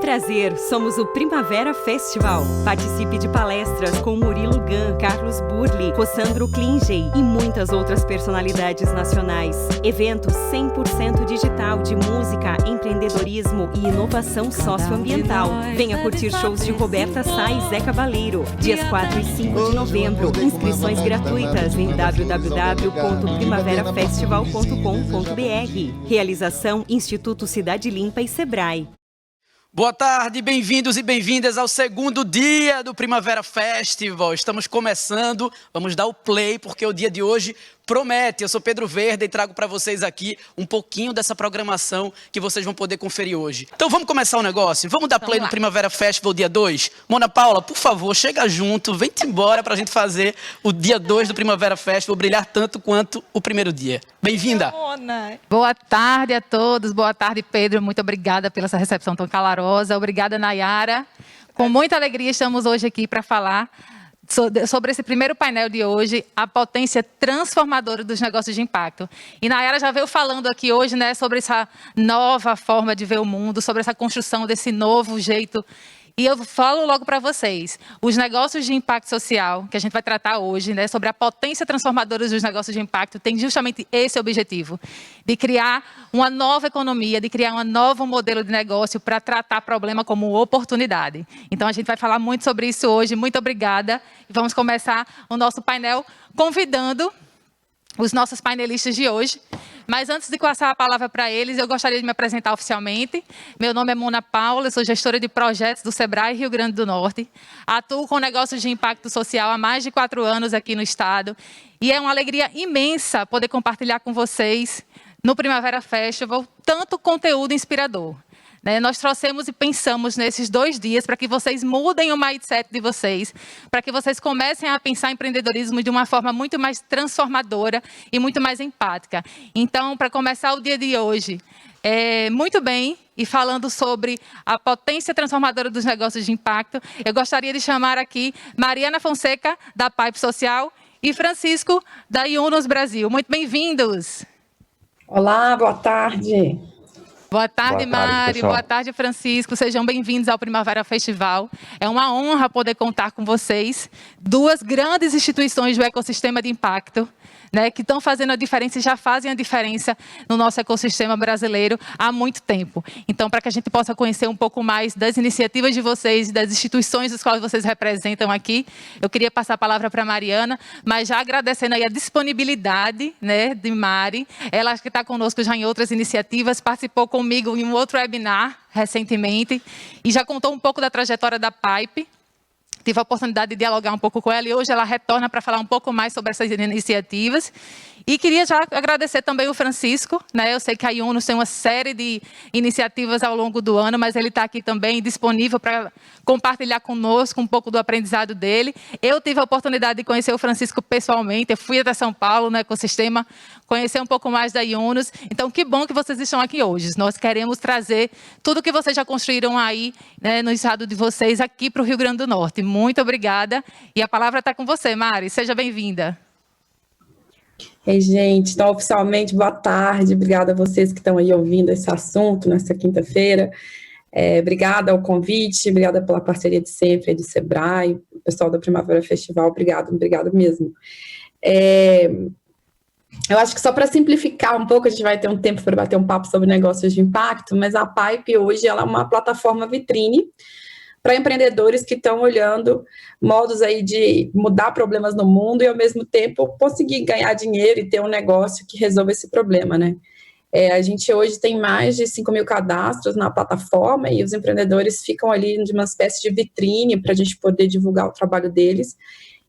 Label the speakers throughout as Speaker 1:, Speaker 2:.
Speaker 1: Prazer, somos o Primavera Festival. Participe de palestras com Murilo Gun, Carlos Burli, Rossandro Klingey e muitas outras personalidades nacionais. Evento 100% digital de música, empreendedorismo e inovação socioambiental. Venha curtir shows de Roberta Sá e Zé Cabaleiro, dias 4 e 5 de novembro. Inscrições gratuitas em www.primaverafestival.com.br. Realização Instituto Cidade Limpa e Sebrae.
Speaker 2: Boa tarde, bem-vindos e bem-vindas ao segundo dia do Primavera Festival. Estamos começando, vamos dar o play, porque o dia de hoje promete. Eu sou Pedro Verde e trago para vocês aqui um pouquinho dessa programação que vocês vão poder conferir hoje. Então vamos começar o negócio? Vamos dar play no Primavera Festival dia 2? Mona Paula, por favor, chega junto, vem-te embora para a gente fazer o dia 2 do Primavera Festival brilhar tanto quanto o primeiro dia. Bem-vinda!
Speaker 3: Boa tarde a todos, boa tarde Pedro, muito obrigada pela essa recepção tão calorosa, obrigada Nayara. Com muita alegria estamos hoje aqui para falar sobre esse primeiro painel de hoje, a potência transformadora dos negócios de impacto. E Nayara já veio falando aqui hoje, né, sobre essa nova forma de ver o mundo, sobre essa construção desse novo jeito. E eu falo logo para vocês, os negócios de impacto social, que a gente vai tratar hoje, né, sobre a potência transformadora dos negócios de impacto, tem justamente esse objetivo, de criar uma nova economia, de criar um novo modelo de negócio para tratar problema como oportunidade. Então, a gente vai falar muito sobre isso hoje. Muito obrigada. E vamos começar o nosso painel convidando os nossos painelistas de hoje. Mas antes de passar a palavra para eles, eu gostaria de me apresentar oficialmente. Meu nome é Mona Paula, eu sou gestora de projetos do Sebrae Rio Grande do Norte. Atuo com negócios de impacto social há mais de 4 anos aqui no estado. E é uma alegria imensa poder compartilhar com vocês, no Primavera Festival, tanto conteúdo inspirador. Nós trouxemos e pensamos nesses 2 dias para que vocês mudem o mindset de vocês, para que vocês comecem a pensar em empreendedorismo de uma forma muito mais transformadora e muito mais empática. Então, para começar o dia de hoje, muito bem, e falando sobre a potência transformadora dos negócios de impacto, eu gostaria de chamar aqui Mariana Fonseca, da Pipe Social, e Francisco, da Yunus Brasil. Muito bem-vindos!
Speaker 4: Olá, boa tarde!
Speaker 3: Boa tarde, Mari.
Speaker 5: Pessoal.
Speaker 3: Boa tarde, Francisco. Sejam bem-vindos ao Primavera Festival. É uma honra poder contar com vocês, 2 grandes instituições do ecossistema de impacto, né, que estão fazendo a diferença e já fazem a diferença no nosso ecossistema brasileiro há muito tempo. Então, para que a gente possa conhecer um pouco mais das iniciativas de vocês e das instituições das quais vocês representam aqui, eu queria passar a palavra para a Mariana, mas já agradecendo aí a disponibilidade, né, de Mari. Ela que está conosco já em outras iniciativas, participou comigo em um outro webinar recentemente e já contou um pouco da trajetória da Pipe. Tive a oportunidade de dialogar um pouco com ela e hoje ela retorna para falar um pouco mais sobre essas iniciativas. E queria já agradecer também o Francisco, né? Eu sei que a Yunus tem uma série de iniciativas ao longo do ano, mas ele está aqui também disponível para compartilhar conosco um pouco do aprendizado dele. Eu tive a oportunidade de conhecer o Francisco pessoalmente, eu fui até São Paulo, no ecossistema, conhecer um pouco mais da Yunus. Então, que bom que vocês estão aqui hoje. Nós queremos trazer tudo que vocês já construíram aí, né, no estado de vocês, aqui para o Rio Grande do Norte. Muito obrigada. E a palavra está com você, Mari. Seja bem-vinda.
Speaker 4: Ei, gente, então, oficialmente, boa tarde. Obrigada a vocês que estão aí ouvindo esse assunto nessa quinta-feira. Obrigada ao convite, obrigada pela parceria de sempre, de Sebrae, o pessoal da Primavera Festival, obrigado mesmo. Eu acho que só para simplificar um pouco, a gente vai ter um tempo para bater um papo sobre negócios de impacto, mas a Pipe hoje ela é uma plataforma vitrine para empreendedores que estão olhando modos aí de mudar problemas no mundo e, ao mesmo tempo, conseguir ganhar dinheiro e ter um negócio que resolva esse problema, né? A gente hoje tem mais de 5.000 cadastros na plataforma e os empreendedores ficam ali de uma espécie de vitrine para a gente poder divulgar o trabalho deles,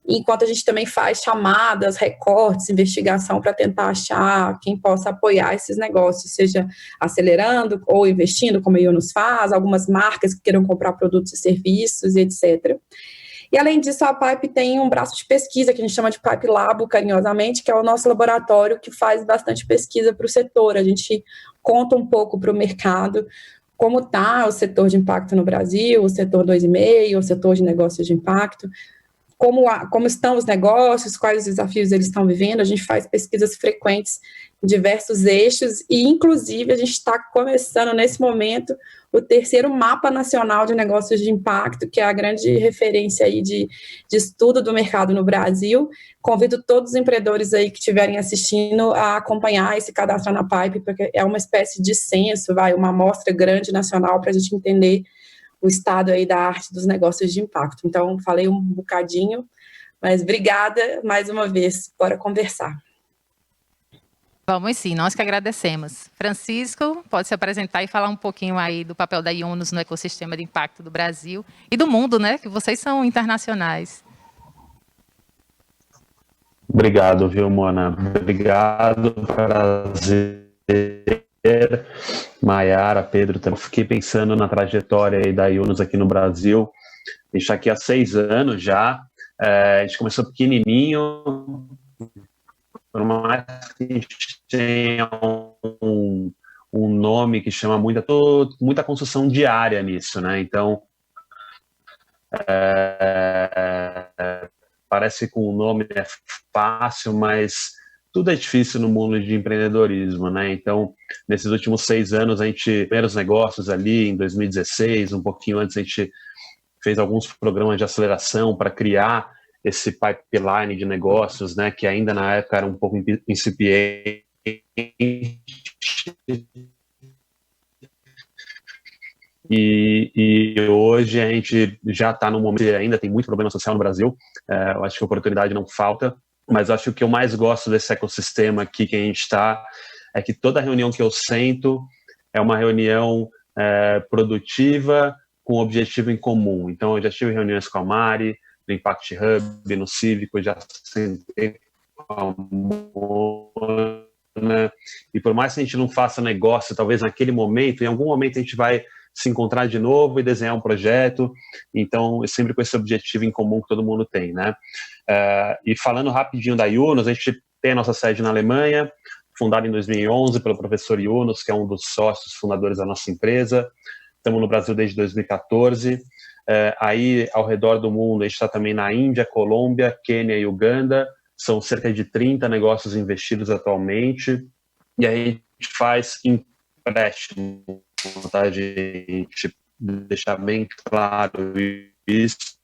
Speaker 4: enquanto a gente também faz chamadas, recortes, investigação para tentar achar quem possa apoiar esses negócios, seja acelerando ou investindo, como a Yunus faz, algumas marcas que queiram comprar produtos e serviços, etc. E, além disso, a Pipe tem um braço de pesquisa, que a gente chama de Pipe Labo, carinhosamente, que é o nosso laboratório que faz bastante pesquisa para o setor. A gente conta um pouco para o mercado como está o setor de impacto no Brasil, o setor 2,5, o setor de negócios de impacto, como estão os negócios, quais os desafios eles estão vivendo. A gente faz pesquisas frequentes em diversos eixos e, inclusive, a gente está começando, nesse momento, o 3º Mapa Nacional de Negócios de Impacto, que é a grande referência aí de estudo do mercado no Brasil. Convido todos os empreendedores aí que estiverem assistindo a acompanhar esse cadastro na Pipe, porque é uma espécie de censo, uma amostra grande nacional para a gente entender o estado aí da arte dos negócios de impacto. Então, falei um bocadinho, mas obrigada mais uma vez. Bora conversar.
Speaker 3: Vamos sim, nós que agradecemos. Francisco, pode se apresentar e falar um pouquinho aí do papel da Yunus no ecossistema de impacto do Brasil e do mundo, né? Que vocês são internacionais.
Speaker 5: Obrigado, viu, Mona? Obrigado, prazer. Maiara, Pedro, eu fiquei pensando na trajetória aí da Yunus aqui no Brasil. A gente está aqui há 6 anos já. A gente começou pequenininho, por mais que a gente tenha um nome que chama muita construção diária nisso, né? Então, parece que o nome é fácil, mas tudo é difícil no mundo de empreendedorismo, né? Então, nesses últimos 6 anos, a gente primeiros negócios ali em 2016, um pouquinho antes, a gente fez alguns programas de aceleração para criar esse pipeline de negócios, né? Que ainda na época era um pouco incipiente. E hoje a gente já está num momento que ainda tem muito problema social no Brasil. Eu acho que a oportunidade não falta. Mas acho que o que eu mais gosto desse ecossistema aqui que a gente está é que toda reunião que eu sento é uma reunião produtiva com objetivo em comum. Então, eu já tive reuniões com a Mari, no Impact Hub, no Cívico, já sentei com a Mona. E por mais que a gente não faça negócio, talvez naquele momento, em algum momento a gente vai se encontrar de novo e desenhar um projeto. Então, é sempre com esse objetivo em comum que todo mundo tem, né? E falando rapidinho da Yunus, a gente tem a nossa sede na Alemanha, fundada em 2011 pelo professor Yunus, que é um dos sócios fundadores da nossa empresa. Estamos no Brasil desde 2014. Aí, ao redor do mundo, a gente está também na Índia, Colômbia, Quênia e Uganda. São cerca de 30 negócios investidos atualmente. E aí a gente faz empréstimo, tá, gente? Deixar bem claro isso.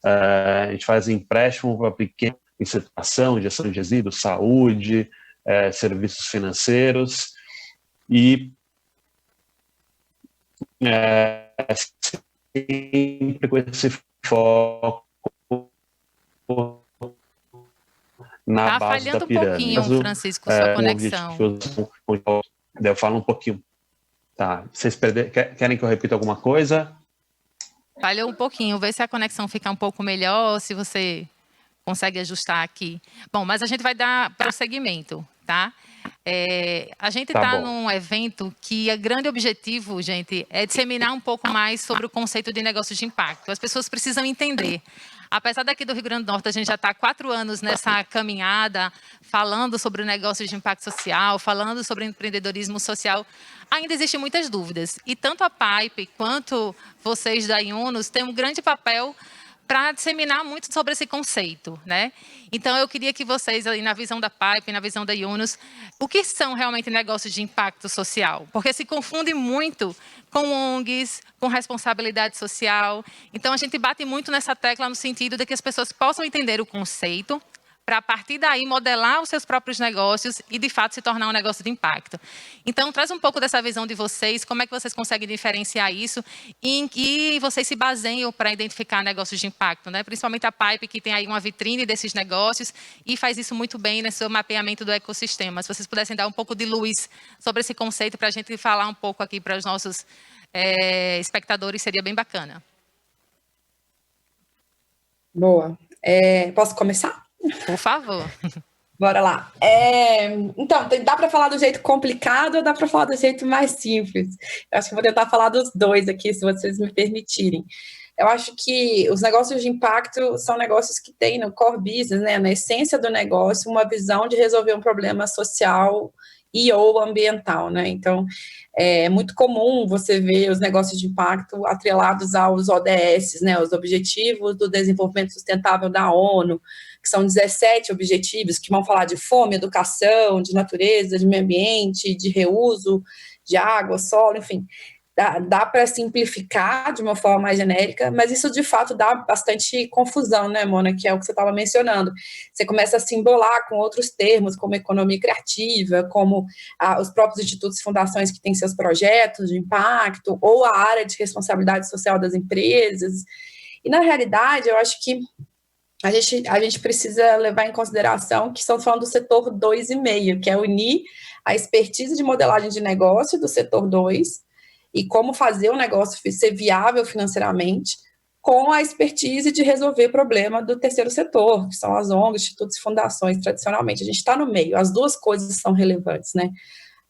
Speaker 5: A gente faz empréstimo para pequena em situação, gestão de resíduos, saúde, serviços financeiros e sempre com esse foco na base da pirâmide.
Speaker 3: Tá falhando um pouquinho, Francisco, sua conexão.
Speaker 5: Eu falo um pouquinho. Tá, vocês querem que eu repita alguma coisa?
Speaker 3: Falhou um pouquinho, vê se a conexão fica um pouco melhor, se você consegue ajustar aqui. Bom, mas a gente vai dar prosseguimento, tá? A gente está num evento que o grande objetivo, gente, é disseminar um pouco mais sobre o conceito de negócio de impacto. As pessoas precisam entender. Apesar daqui do Rio Grande do Norte, a gente já está há 4 anos nessa caminhada, falando sobre o negócio de impacto social, falando sobre empreendedorismo social, ainda existem muitas dúvidas. E tanto a Pipe quanto vocês da Yunus têm um grande papel para disseminar muito sobre esse conceito, né? Então, eu queria que vocês, aí, na visão da Pipe, na visão da Yunus, o que são realmente negócios de impacto social? Porque se confunde muito com ONGs, com responsabilidade social. Então, a gente bate muito nessa tecla no sentido de que as pessoas possam entender o conceito, para, a partir daí, modelar os seus próprios negócios e, de fato, se tornar um negócio de impacto. Então, traz um pouco dessa visão de vocês, como é que vocês conseguem diferenciar isso e em que vocês se baseiam para identificar negócios de impacto, né? Principalmente a Pipe, que tem aí uma vitrine desses negócios e faz isso muito bem nesse mapeamento do ecossistema. Se vocês pudessem dar um pouco de luz sobre esse conceito para a gente falar um pouco aqui para os nossos espectadores, seria bem bacana.
Speaker 4: Boa. Posso começar?
Speaker 3: Por favor.
Speaker 4: Bora lá. Então, dá para falar do jeito complicado ou dá para falar do jeito mais simples? Eu acho que vou tentar falar dos dois aqui, se vocês me permitirem. Eu acho que os negócios de impacto são negócios que têm no core business, né, na essência do negócio, uma visão de resolver um problema social e ou ambiental, né? Então, é muito comum você ver os negócios de impacto atrelados aos ODS, né? Os Objetivos do Desenvolvimento Sustentável da ONU, que são 17 objetivos que vão falar de fome, educação, de natureza, de meio ambiente, de reuso de água, solo, enfim. Dá para simplificar de uma forma mais genérica, mas isso de fato dá bastante confusão, né, Mona, que é o que você estava mencionando. Você começa a se embolar com outros termos, como economia criativa, como os próprios institutos e fundações que têm seus projetos de impacto, ou a área de responsabilidade social das empresas. E, na realidade, eu acho que a gente precisa levar em consideração que estamos falando do setor 2,5, que é unir a expertise de modelagem de negócio do setor 2 e como fazer o negócio ser viável financeiramente, com a expertise de resolver problema do terceiro setor, que são as ONGs, institutos e fundações, tradicionalmente. A gente está no meio, as duas coisas são relevantes, né?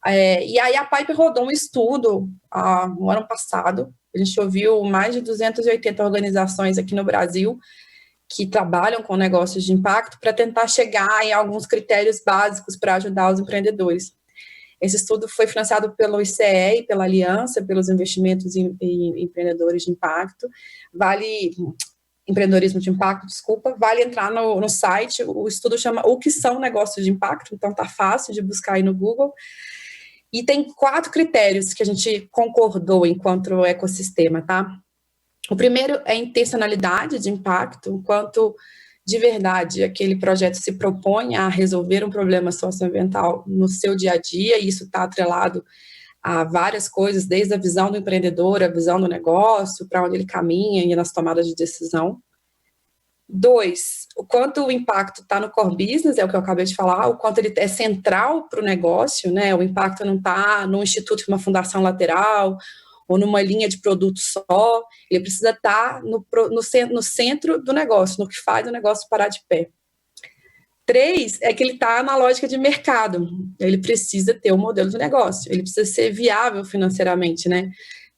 Speaker 4: E aí a Piper rodou um estudo no ano passado, a gente ouviu mais de 280 organizações aqui no Brasil que trabalham com negócios de impacto para tentar chegar em alguns critérios básicos para ajudar os empreendedores. Esse estudo foi financiado pelo ICE e pela Aliança, pelos investimentos em empreendedores de impacto. Empreendedorismo de impacto, desculpa. Vale entrar no site, o estudo chama O que são negócios de impacto, então tá fácil de buscar aí no Google. E tem 4 critérios que a gente concordou enquanto ecossistema, tá? O primeiro é a intencionalidade de impacto, o quanto de verdade aquele projeto se propõe a resolver um problema socioambiental no seu dia a dia, e isso está atrelado a várias coisas, desde a visão do empreendedor, a visão do negócio, para onde ele caminha e nas tomadas de decisão. 2, o quanto o impacto está no core business, é o que eu acabei de falar, o quanto ele é central para o negócio, né? O impacto não está num instituto, uma fundação lateral, ou numa linha de produto só, ele precisa estar no centro do negócio, no que faz o negócio parar de pé. 3, é que ele está na lógica de mercado, ele precisa ter um modelo de negócio, ele precisa ser viável financeiramente, né?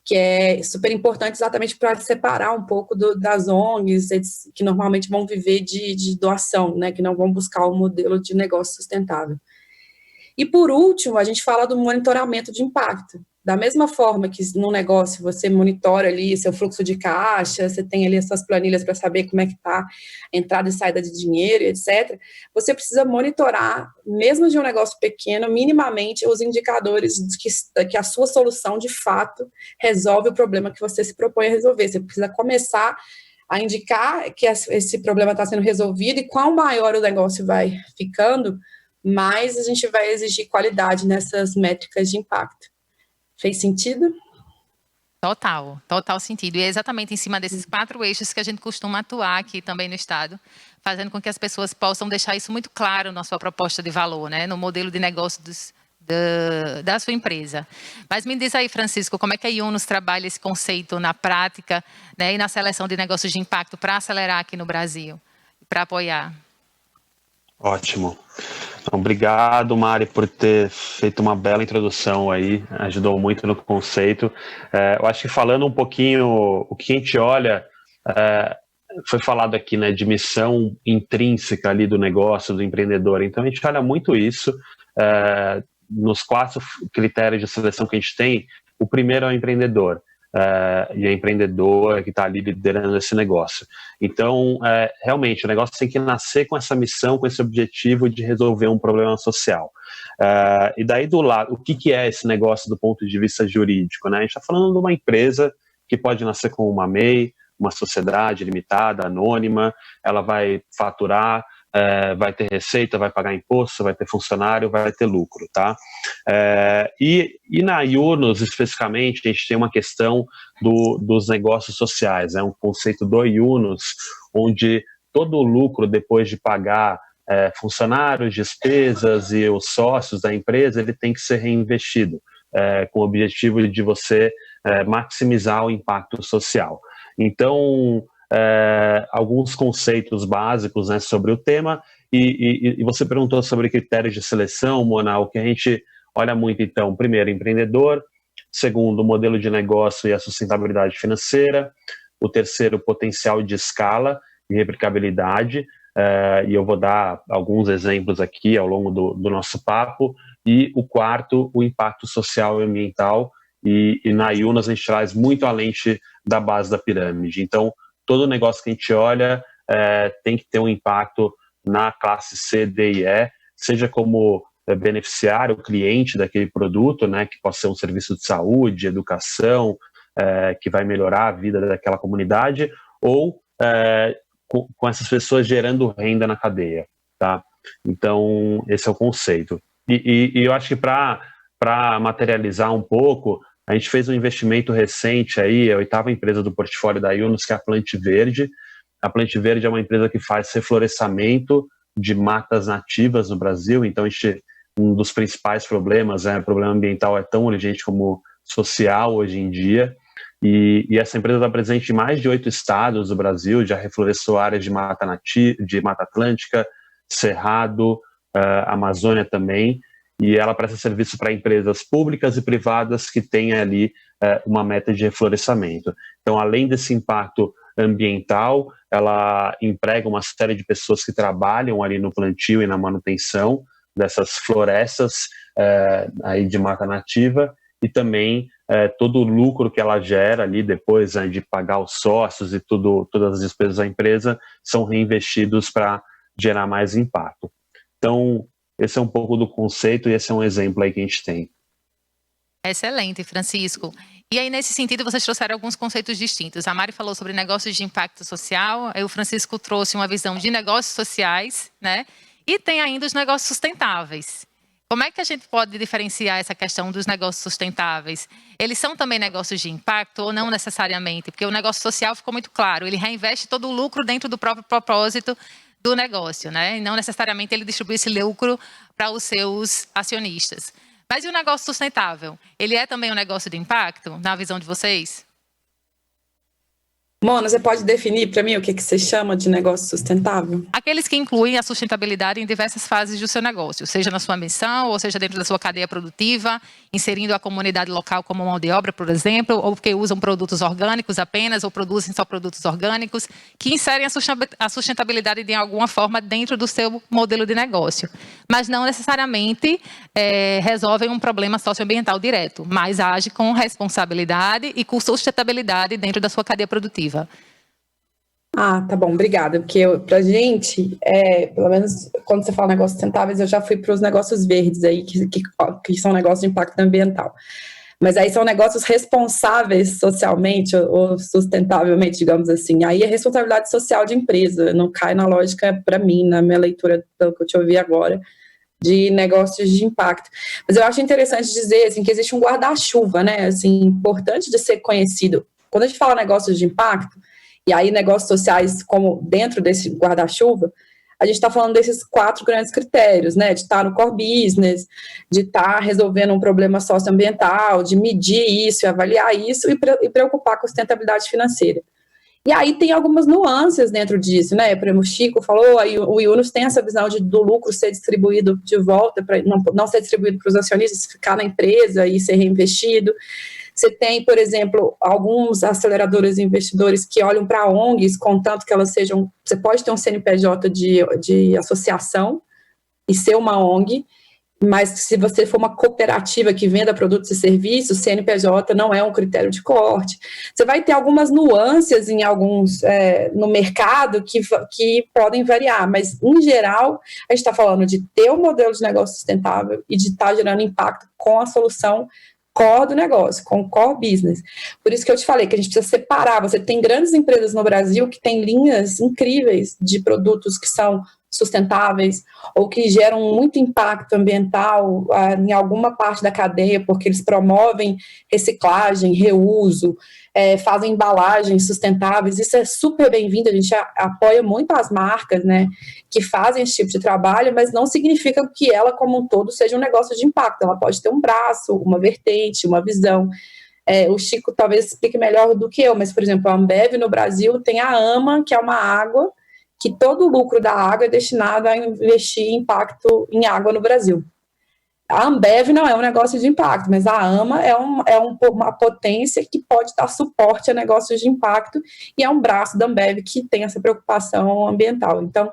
Speaker 4: Que é super importante exatamente para separar um pouco das ONGs, que normalmente vão viver de doação, né? Que não vão buscar um modelo de negócio sustentável. E, por último, a gente fala do monitoramento de impacto. Da mesma forma que no negócio você monitora ali seu fluxo de caixa, você tem ali as suas planilhas para saber como é que está a entrada e saída de dinheiro, etc., você precisa monitorar, mesmo de um negócio pequeno, minimamente os indicadores que a sua solução, de fato, resolve o problema que você se propõe a resolver. Você precisa começar a indicar que esse problema está sendo resolvido, e quanto maior o negócio vai ficando, mais a gente vai exigir qualidade nessas métricas de impacto. Fez sentido?
Speaker 3: Total sentido. E é exatamente em cima desses 4 eixos que a gente costuma atuar aqui também no Estado, fazendo com que as pessoas possam deixar isso muito claro na sua proposta de valor, né, no modelo de negócio da sua empresa. Mas me diz aí, Francisco, como é que a Yunus trabalha esse conceito na prática, né, e na seleção de negócios de impacto para acelerar aqui no Brasil, para apoiar?
Speaker 5: Ótimo. Então, obrigado, Mari, por ter feito uma bela introdução aí, ajudou muito no conceito. Eu acho que falando um pouquinho, o que a gente olha, foi falado aqui, né, de missão intrínseca ali do negócio, do empreendedor. Então, a gente olha muito isso, nos 4 critérios de seleção que a gente tem. O primeiro é o empreendedor. E a empreendedora que está ali liderando esse negócio. Então, realmente, o negócio tem que nascer com essa missão, com esse objetivo de resolver um problema social. E daí do lado, o que é esse negócio do ponto de vista jurídico, né? A gente está falando de uma empresa que pode nascer com uma MEI, uma sociedade limitada, anônima, ela vai faturar, vai ter receita, vai pagar imposto, vai ter funcionário, vai ter lucro, tá? E na Yunus, especificamente, a gente tem uma questão dos negócios sociais, um conceito do Yunus, onde todo o lucro, depois de pagar funcionários, despesas e os sócios da empresa, ele tem que ser reinvestido, com o objetivo de você maximizar o impacto social. Então, alguns conceitos básicos, né, sobre o tema, e você perguntou sobre critérios de seleção, Mona. O que a gente olha muito, então, primeiro, empreendedor, segundo, modelo de negócio e a sustentabilidade financeira, o terceiro, potencial de escala e replicabilidade, e eu vou dar alguns exemplos aqui ao longo do nosso papo, e o quarto, o impacto social e ambiental, e na Yunas a gente traz muito a lente da base da pirâmide. Então, todo negócio que a gente olha tem que ter um impacto na classe C, D e E, seja como beneficiário, cliente daquele produto, né, que possa ser um serviço de saúde, educação, que vai melhorar a vida daquela comunidade, ou com essas pessoas gerando renda na cadeia, tá? Então, esse é o conceito. E eu acho que para materializar um pouco, a gente fez um investimento recente aí, a 8ª empresa do portfólio da Yunos, que é a Plante Verde. A Plante Verde é uma empresa que faz reflorestamento de matas nativas no Brasil, então um dos principais problemas, o problema ambiental é tão urgente como social hoje em dia, e essa empresa está presente em mais de 8 estados do Brasil, já reflorestou áreas de mata atlântica, Cerrado, Amazônia também, e ela presta serviço para empresas públicas e privadas que têm ali uma meta de reflorestamento. Então, além desse impacto ambiental, ela emprega uma série de pessoas que trabalham ali no plantio e na manutenção dessas florestas aí de mata nativa, e também todo o lucro que ela gera ali depois de pagar os sócios e todas as despesas da empresa são reinvestidos para gerar mais impacto. Então, esse é um pouco do conceito e esse é um exemplo aí que a gente tem.
Speaker 3: Excelente, Francisco. E aí, nesse sentido, vocês trouxeram alguns conceitos distintos. A Mari falou sobre negócios de impacto social, aí o Francisco trouxe uma visão de negócios sociais, né? E tem ainda os negócios sustentáveis. Como é que a gente pode diferenciar essa questão dos negócios sustentáveis? Eles são também negócios de impacto ou não necessariamente? Porque o negócio social ficou muito claro, ele reinveste todo o lucro dentro do próprio propósito do negócio, né? E não necessariamente ele distribui esse lucro para os seus acionistas. Mas e o negócio sustentável? Ele é também um negócio de impacto, na visão de vocês?
Speaker 4: Mona, você pode definir para mim o que você chama de negócio sustentável?
Speaker 3: Aqueles que incluem a sustentabilidade em diversas fases do seu negócio, seja na sua missão, ou seja dentro da sua cadeia produtiva, inserindo a comunidade local como mão de obra, por exemplo, ou que usam produtos orgânicos apenas, ou produzem só produtos orgânicos, que inserem a sustentabilidade de alguma forma dentro do seu modelo de negócio. Mas não necessariamente resolvem um problema socioambiental direto, mas age com responsabilidade e com sustentabilidade dentro da sua cadeia produtiva.
Speaker 4: Ah, tá bom, obrigada, porque pra gente, pelo menos quando você fala negócios sustentáveis, eu já fui para os negócios verdes aí, que são negócios de impacto ambiental. Mas aí são negócios responsáveis socialmente ou sustentavelmente, digamos assim. Aí é responsabilidade social de empresa, não cai na lógica, para mim, na minha leitura, pelo que eu te ouvi agora, de negócios de impacto. Mas eu acho interessante dizer assim, que existe um guarda-chuva, né? Assim, importante de ser conhecido. Quando a gente fala negócios de impacto, e aí negócios sociais como dentro desse guarda-chuva, a gente está falando desses 4 grandes critérios, né? De estar no core business, de estar resolvendo um problema socioambiental, de medir isso, avaliar isso e preocupar com a sustentabilidade financeira. E aí tem algumas nuances dentro disso, né? Por exemplo, o Chico falou, aí o Yunus tem essa visão do lucro ser distribuído de volta, para não ser distribuído para os acionistas, ficar na empresa e ser reinvestido. Você tem, por exemplo, alguns aceleradores e investidores que olham para ONGs, contanto que elas sejam... Você pode ter um CNPJ de associação e ser uma ONG, mas se você for uma cooperativa que venda produtos e serviços, CNPJ não é um critério de corte. Você vai ter algumas nuances em alguns no mercado que podem variar, mas, em geral, a gente está falando de ter um modelo de negócio sustentável e de estar gerando impacto com a solução core do negócio, com o core business. Por isso que eu te falei que a gente precisa separar. Você tem grandes empresas no Brasil que têm linhas incríveis de produtos que são sustentáveis ou que geram muito impacto ambiental em alguma parte da cadeia, porque eles promovem reciclagem, reuso, fazem embalagens sustentáveis. Isso é super bem-vindo, a gente apoia muito as marcas, né, que fazem esse tipo de trabalho, mas não significa que ela, como um todo, seja um negócio de impacto. Ela pode ter um braço, uma vertente, uma visão. O Chico talvez explique melhor do que eu, mas, por exemplo, a Ambev no Brasil tem a AMA, que é uma água, que todo o lucro da água é destinado a investir em impacto em água no Brasil. A Ambev não é um negócio de impacto, mas a AMA é uma potência que pode dar suporte a negócios de impacto e é um braço da Ambev que tem essa preocupação ambiental. Então,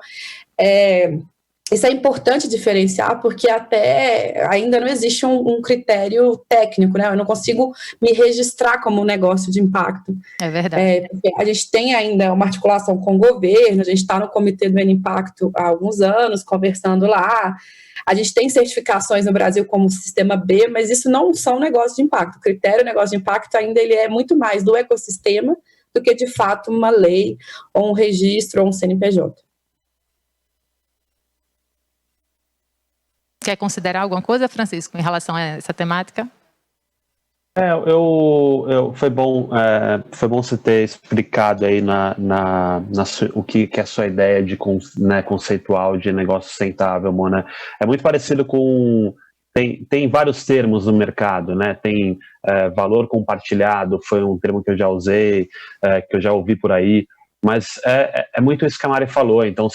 Speaker 4: Isso é importante diferenciar, porque até ainda não existe um critério técnico, né? Eu não consigo me registrar como um negócio de impacto.
Speaker 3: É verdade.
Speaker 4: Porque a gente tem ainda uma articulação com o governo, a gente está no Comitê do N-Impacto há alguns anos, conversando lá. A gente tem certificações no Brasil como Sistema B, mas isso não são negócios de impacto. O critério negócio de impacto ainda ele é muito mais do ecossistema do que, de fato, uma lei, ou um registro, ou um CNPJ.
Speaker 3: Quer considerar alguma coisa, Francisco, em relação a essa temática?
Speaker 5: Foi bom você ter explicado aí o que é a sua ideia de conceitual de negócio sustentável, Mona. É muito parecido com... Tem vários termos no mercado, né? Tem valor compartilhado, foi um termo que eu já usei, que eu já ouvi por aí, mas é muito isso que a Mari falou. Então,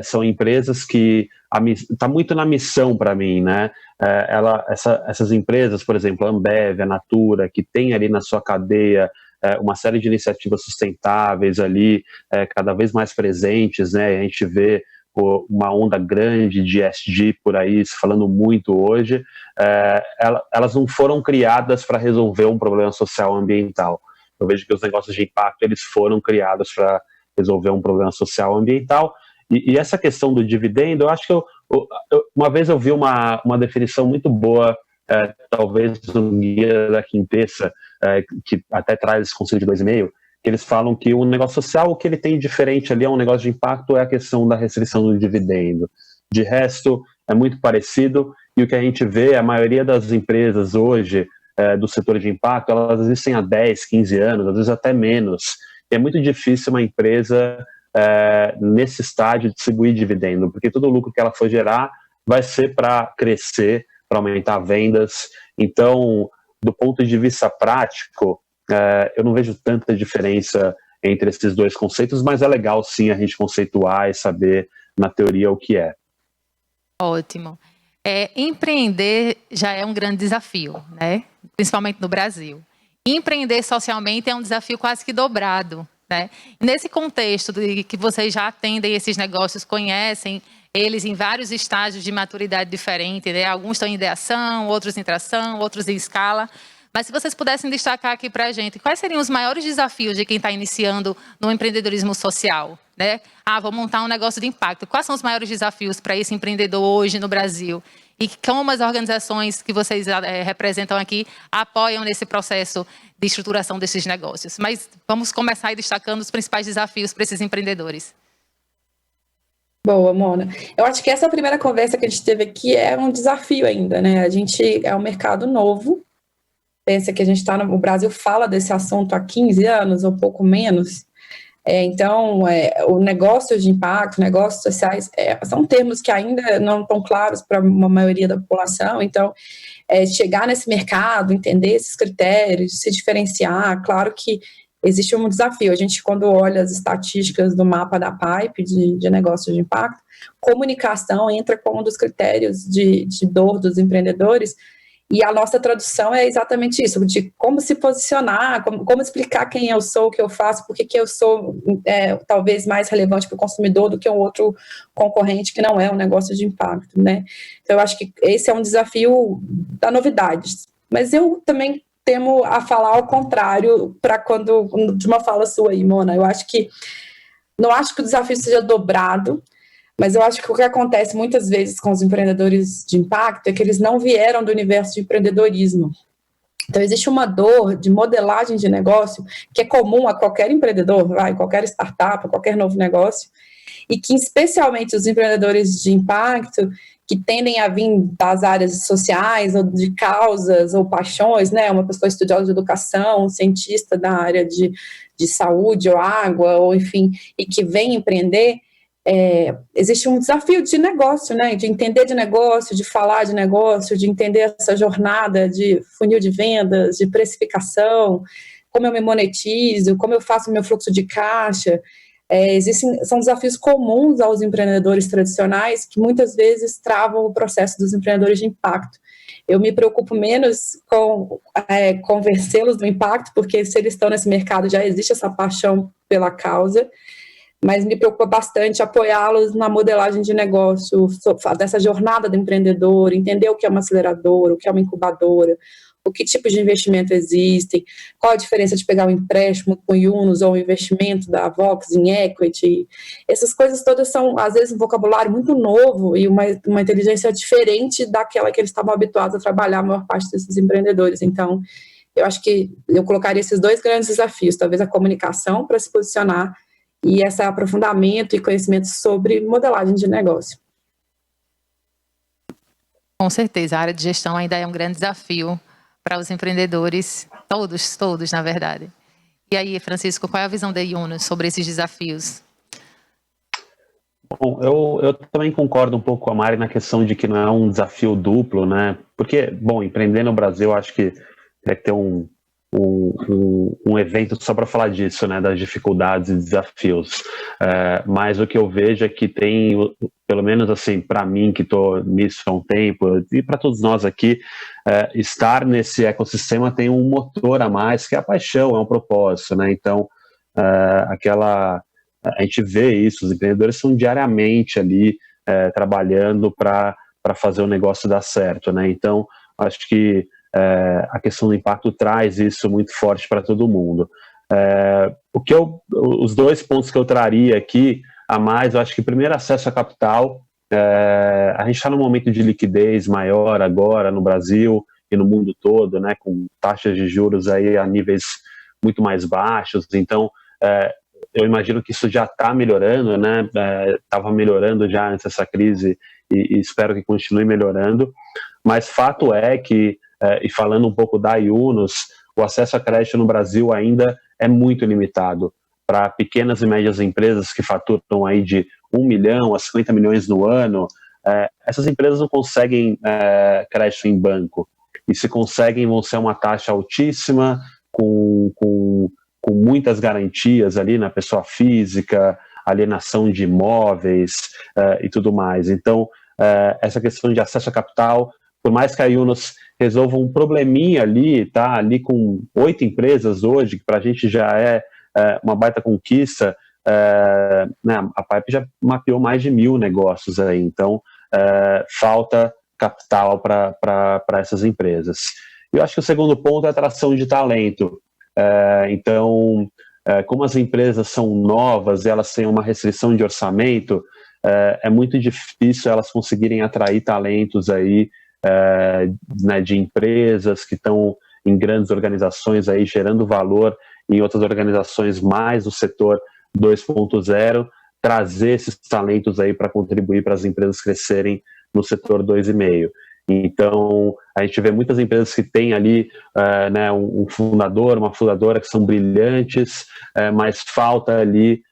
Speaker 5: são empresas que está muito na missão para mim, né? Essas empresas, por exemplo, a Ambev, a Natura, que tem ali na sua cadeia uma série de iniciativas sustentáveis ali, cada vez mais presentes, né? A gente vê uma onda grande de ESG por aí, se falando muito hoje, elas não foram criadas para resolver um problema social ambiental. Eu vejo que os negócios de impacto, eles foram criados para resolver um problema social ambiental. E essa questão do dividendo, eu acho que uma vez eu vi uma definição muito boa, talvez no Guia da Quintessa, que até traz esse conceito de 2,5, que eles falam que o negócio social, o que ele tem diferente ali a um negócio de impacto é a questão da restrição do dividendo. De resto, é muito parecido, e o que a gente vê, a maioria das empresas hoje do setor de impacto, elas existem há 10, 15 anos, às vezes até menos. E é muito difícil uma empresa... nesse estágio de distribuir dividendo, porque todo o lucro que ela for gerar vai ser para crescer, para aumentar vendas. Então, do ponto de vista prático, eu não vejo tanta diferença entre esses dois conceitos, mas é legal sim a gente conceituar e saber na teoria o que é.
Speaker 3: Ótimo. Empreender já é um grande desafio, né? Principalmente no Brasil. Empreender socialmente é um desafio quase que dobrado. Né? Nesse contexto de que vocês já atendem esses negócios, conhecem eles em vários estágios de maturidade diferente, né? Alguns estão em ideação, outros em tração, outros em escala. Mas se vocês pudessem destacar aqui para a gente, quais seriam os maiores desafios de quem está iniciando no empreendedorismo social? Né? Vou montar um negócio de impacto. Quais são os maiores desafios para esse empreendedor hoje no Brasil? E como as organizações que vocês representam aqui apoiam nesse processo de estruturação desses negócios? Mas vamos começar aí destacando os principais desafios para esses empreendedores.
Speaker 4: Boa, Mona. Eu acho que essa primeira conversa que a gente teve aqui é um desafio ainda, né? A gente é um mercado novo. Pensa que a gente está no... O Brasil fala desse assunto há 15 anos ou pouco menos. Então, o negócio de impacto, negócios sociais, são termos que ainda não estão claros para uma maioria da população. Então, chegar nesse mercado, entender esses critérios, se diferenciar, claro que existe um desafio. A gente, quando olha as estatísticas do mapa da Pipe de negócios de impacto, comunicação entra como um dos critérios de dor dos empreendedores. E a nossa tradução é exatamente isso, de como se posicionar, como explicar quem eu sou, o que eu faço, por que eu sou talvez mais relevante para o consumidor do que um outro concorrente que não é um negócio de impacto, né? Então, eu acho que esse é um desafio da novidade. Mas eu também temo a falar ao contrário de uma fala sua aí, Mona. Não acho que o desafio seja dobrado, mas eu acho que o que acontece muitas vezes com os empreendedores de impacto é que eles não vieram do universo de empreendedorismo. Então, existe uma dor de modelagem de negócio que é comum a qualquer empreendedor, qualquer startup, qualquer novo negócio, e que especialmente os empreendedores de impacto que tendem a vir das áreas sociais, ou de causas, ou paixões, né? Uma pessoa estudiosa de educação, um cientista da área de saúde, ou água, ou enfim, e que vem empreender, existe um desafio de negócio, né? De entender de negócio, de falar de negócio, de entender essa jornada de funil de vendas, de precificação, como eu me monetizo, como eu faço o meu fluxo de caixa. São desafios comuns aos empreendedores tradicionais que muitas vezes travam o processo dos empreendedores de impacto. Eu me preocupo menos com convencê-los do impacto, porque se eles estão nesse mercado já existe essa paixão pela causa, mas me preocupa bastante apoiá-los na modelagem de negócio, dessa jornada do empreendedor, entender o que é uma aceleradora, o que é uma incubadora, o que tipos de investimento existem, qual a diferença de pegar um empréstimo com Yunus ou um investimento da Vox em equity. Essas coisas todas são, às vezes, um vocabulário muito novo e uma inteligência diferente daquela que eles estavam habituados a trabalhar, a maior parte desses empreendedores. Então, eu acho que eu colocaria esses 2 grandes desafios, talvez a comunicação para se posicionar e esse aprofundamento e conhecimento sobre modelagem de negócio.
Speaker 3: Com certeza, a área de gestão ainda é um grande desafio para os empreendedores, todos, na verdade. E aí, Francisco, qual é a visão da Yunus sobre esses desafios?
Speaker 5: Bom, eu também concordo um pouco com a Mari na questão de que não é um desafio duplo, né? Porque, bom, empreender no Brasil, acho que tem que ter um evento só para falar disso, né? Das dificuldades e desafios. Mas o que eu vejo é que tem, pelo menos assim, para mim, que estou nisso há um tempo, e para todos nós aqui, estar nesse ecossistema tem um motor a mais, que é a paixão, é um propósito, né? Então, a gente vê isso, os empreendedores estão diariamente ali trabalhando para fazer o negócio dar certo, né? Então, acho que a questão do impacto traz isso muito forte para todo mundo. Os 2 pontos que eu traria aqui a mais, eu acho que primeiro, acesso a capital. A gente está num momento de liquidez maior agora no Brasil e no mundo todo, né, com taxas de juros aí a níveis muito mais baixos. Então, eu imagino que isso já está melhorando, né? Estava melhorando já antes dessa crise e espero que continue melhorando. Mas fato é que, e falando um pouco da Yunus, o acesso a crédito no Brasil ainda é muito limitado. Para pequenas e médias empresas que faturam aí de 1 milhão a 50 milhões no ano, essas empresas não conseguem crédito em banco. E se conseguem, vão ser uma taxa altíssima, com muitas garantias ali na pessoa física, alienação de imóveis e tudo mais. Então, essa questão de acesso a capital, por mais que a Yunus resolva um probleminha ali, tá? Ali com 8 empresas hoje, que para a gente já é uma baita conquista, né? A Pipe já mapeou mais de 1.000 negócios aí, então falta capital para essas empresas. Eu acho que o segundo ponto é a atração de talento. Então, como as empresas são novas e elas têm uma restrição de orçamento, é muito difícil elas conseguirem atrair talentos aí, né, de empresas que estão em grandes organizações aí gerando valor em outras organizações mais do setor 2.0, trazer esses talentos aí para contribuir para as empresas crescerem no setor 2,5. Então, a gente vê muitas empresas que têm ali né, um fundador, uma fundadora que são brilhantes, mas falta ali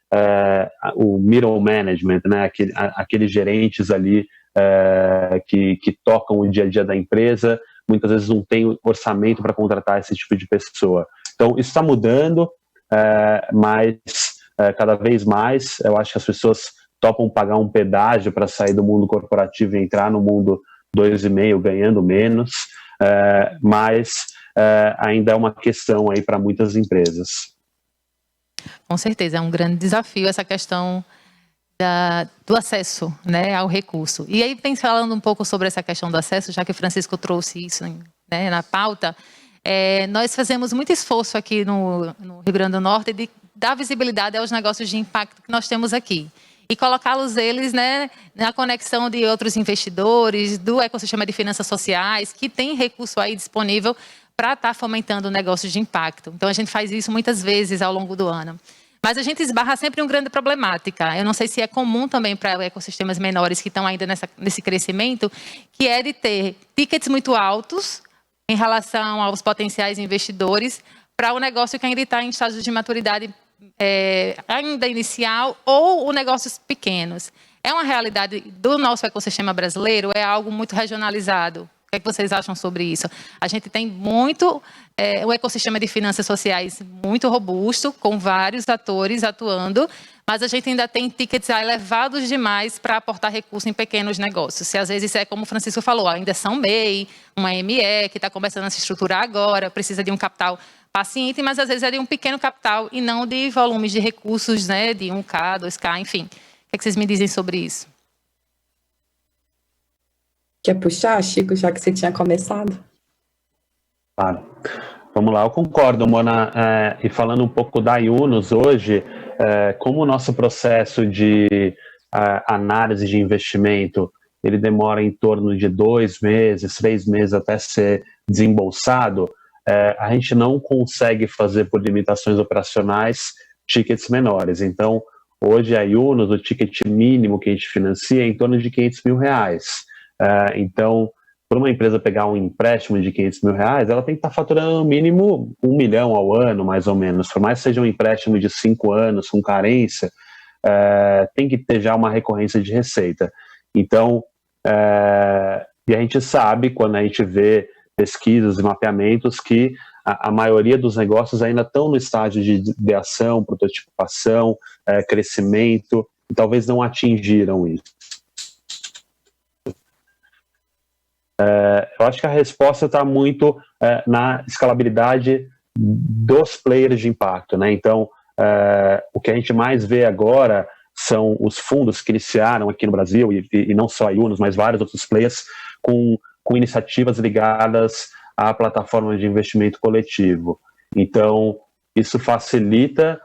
Speaker 5: o middle management, né, aqueles gerentes ali que tocam o dia a dia da empresa, muitas vezes não tem orçamento para contratar esse tipo de pessoa. Então, isso está mudando, mas cada vez mais eu acho que as pessoas topam pagar um pedágio para sair do mundo corporativo e entrar no mundo 2,5 ganhando menos, mas ainda é uma questão aí para muitas empresas.
Speaker 3: Com certeza, é um grande desafio essa questão do acesso, né, ao recurso. E aí, falando um pouco sobre essa questão do acesso, já que o Francisco trouxe isso, né, na pauta, nós fazemos muito esforço aqui no Rio Grande do Norte de dar visibilidade aos negócios de impacto que nós temos aqui e colocá-los né, na conexão de outros investidores, do ecossistema de finanças sociais, que tem recurso aí disponível para estar fomentando negócios de impacto. Então, a gente faz isso muitas vezes ao longo do ano. Mas a gente esbarra sempre em uma grande problemática. Eu não sei se é comum também para ecossistemas menores que estão ainda nesse crescimento, que é de ter tickets muito altos em relação aos potenciais investidores para o negócio que ainda está em estágio de maturidade ainda inicial ou negócios pequenos. É uma realidade do nosso ecossistema brasileiro? É algo muito regionalizado? O que é que vocês acham sobre isso? A gente tem muito o ecossistema de finanças sociais muito robusto, com vários atores atuando, mas a gente ainda tem tickets elevados demais para aportar recurso em pequenos negócios. Se às vezes como o Francisco falou, ainda são MEI, uma ME, que está começando a se estruturar agora, precisa de um capital paciente, mas às vezes é de um pequeno capital e não de volumes de recursos, né, de 1K, 2K, enfim. O que vocês me dizem sobre isso?
Speaker 4: Quer puxar, Chico, já que você tinha começado?
Speaker 5: Claro. Vamos lá, eu concordo, Mona. E falando um pouco da Yunus hoje, como o nosso processo de análise de investimento, ele demora em torno de 2 meses, 3 meses até ser desembolsado, a gente não consegue fazer por limitações operacionais tickets menores. Então, hoje a Yunus, o ticket mínimo que a gente financia é em torno de R$500 mil. Então, para uma empresa pegar um empréstimo de R$500 mil, ela tem que estar faturando no mínimo 1 milhão ao ano, mais ou menos. Por mais que seja um empréstimo de 5 anos, com carência, tem que ter já uma recorrência de receita. Então, e a gente sabe, quando a gente vê pesquisas e mapeamentos, que a maioria dos negócios ainda estão no estágio de ideação, prototipação, crescimento, e talvez não atingiram isso. Eu acho que a resposta está muito na escalabilidade dos players de impacto, né? Então, o que a gente mais vê agora são os fundos que iniciaram aqui no Brasil, e não só a Yunus, mas vários outros players, com iniciativas ligadas à plataforma de investimento coletivo. Então, isso facilita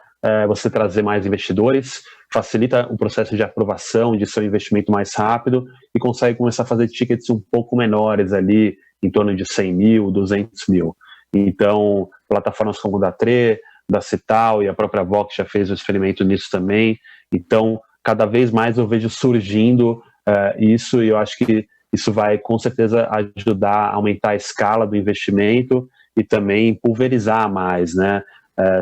Speaker 5: você trazer mais investidores, facilita o processo de aprovação de seu investimento mais rápido e consegue começar a fazer tickets um pouco menores ali, em torno de 100 mil, 200 mil. Então, plataformas como da Tre, da Cital e a própria Vox já fez um experimento nisso também. Então, cada vez mais eu vejo surgindo isso, e eu acho que isso vai com certeza ajudar a aumentar a escala do investimento e também pulverizar mais, né?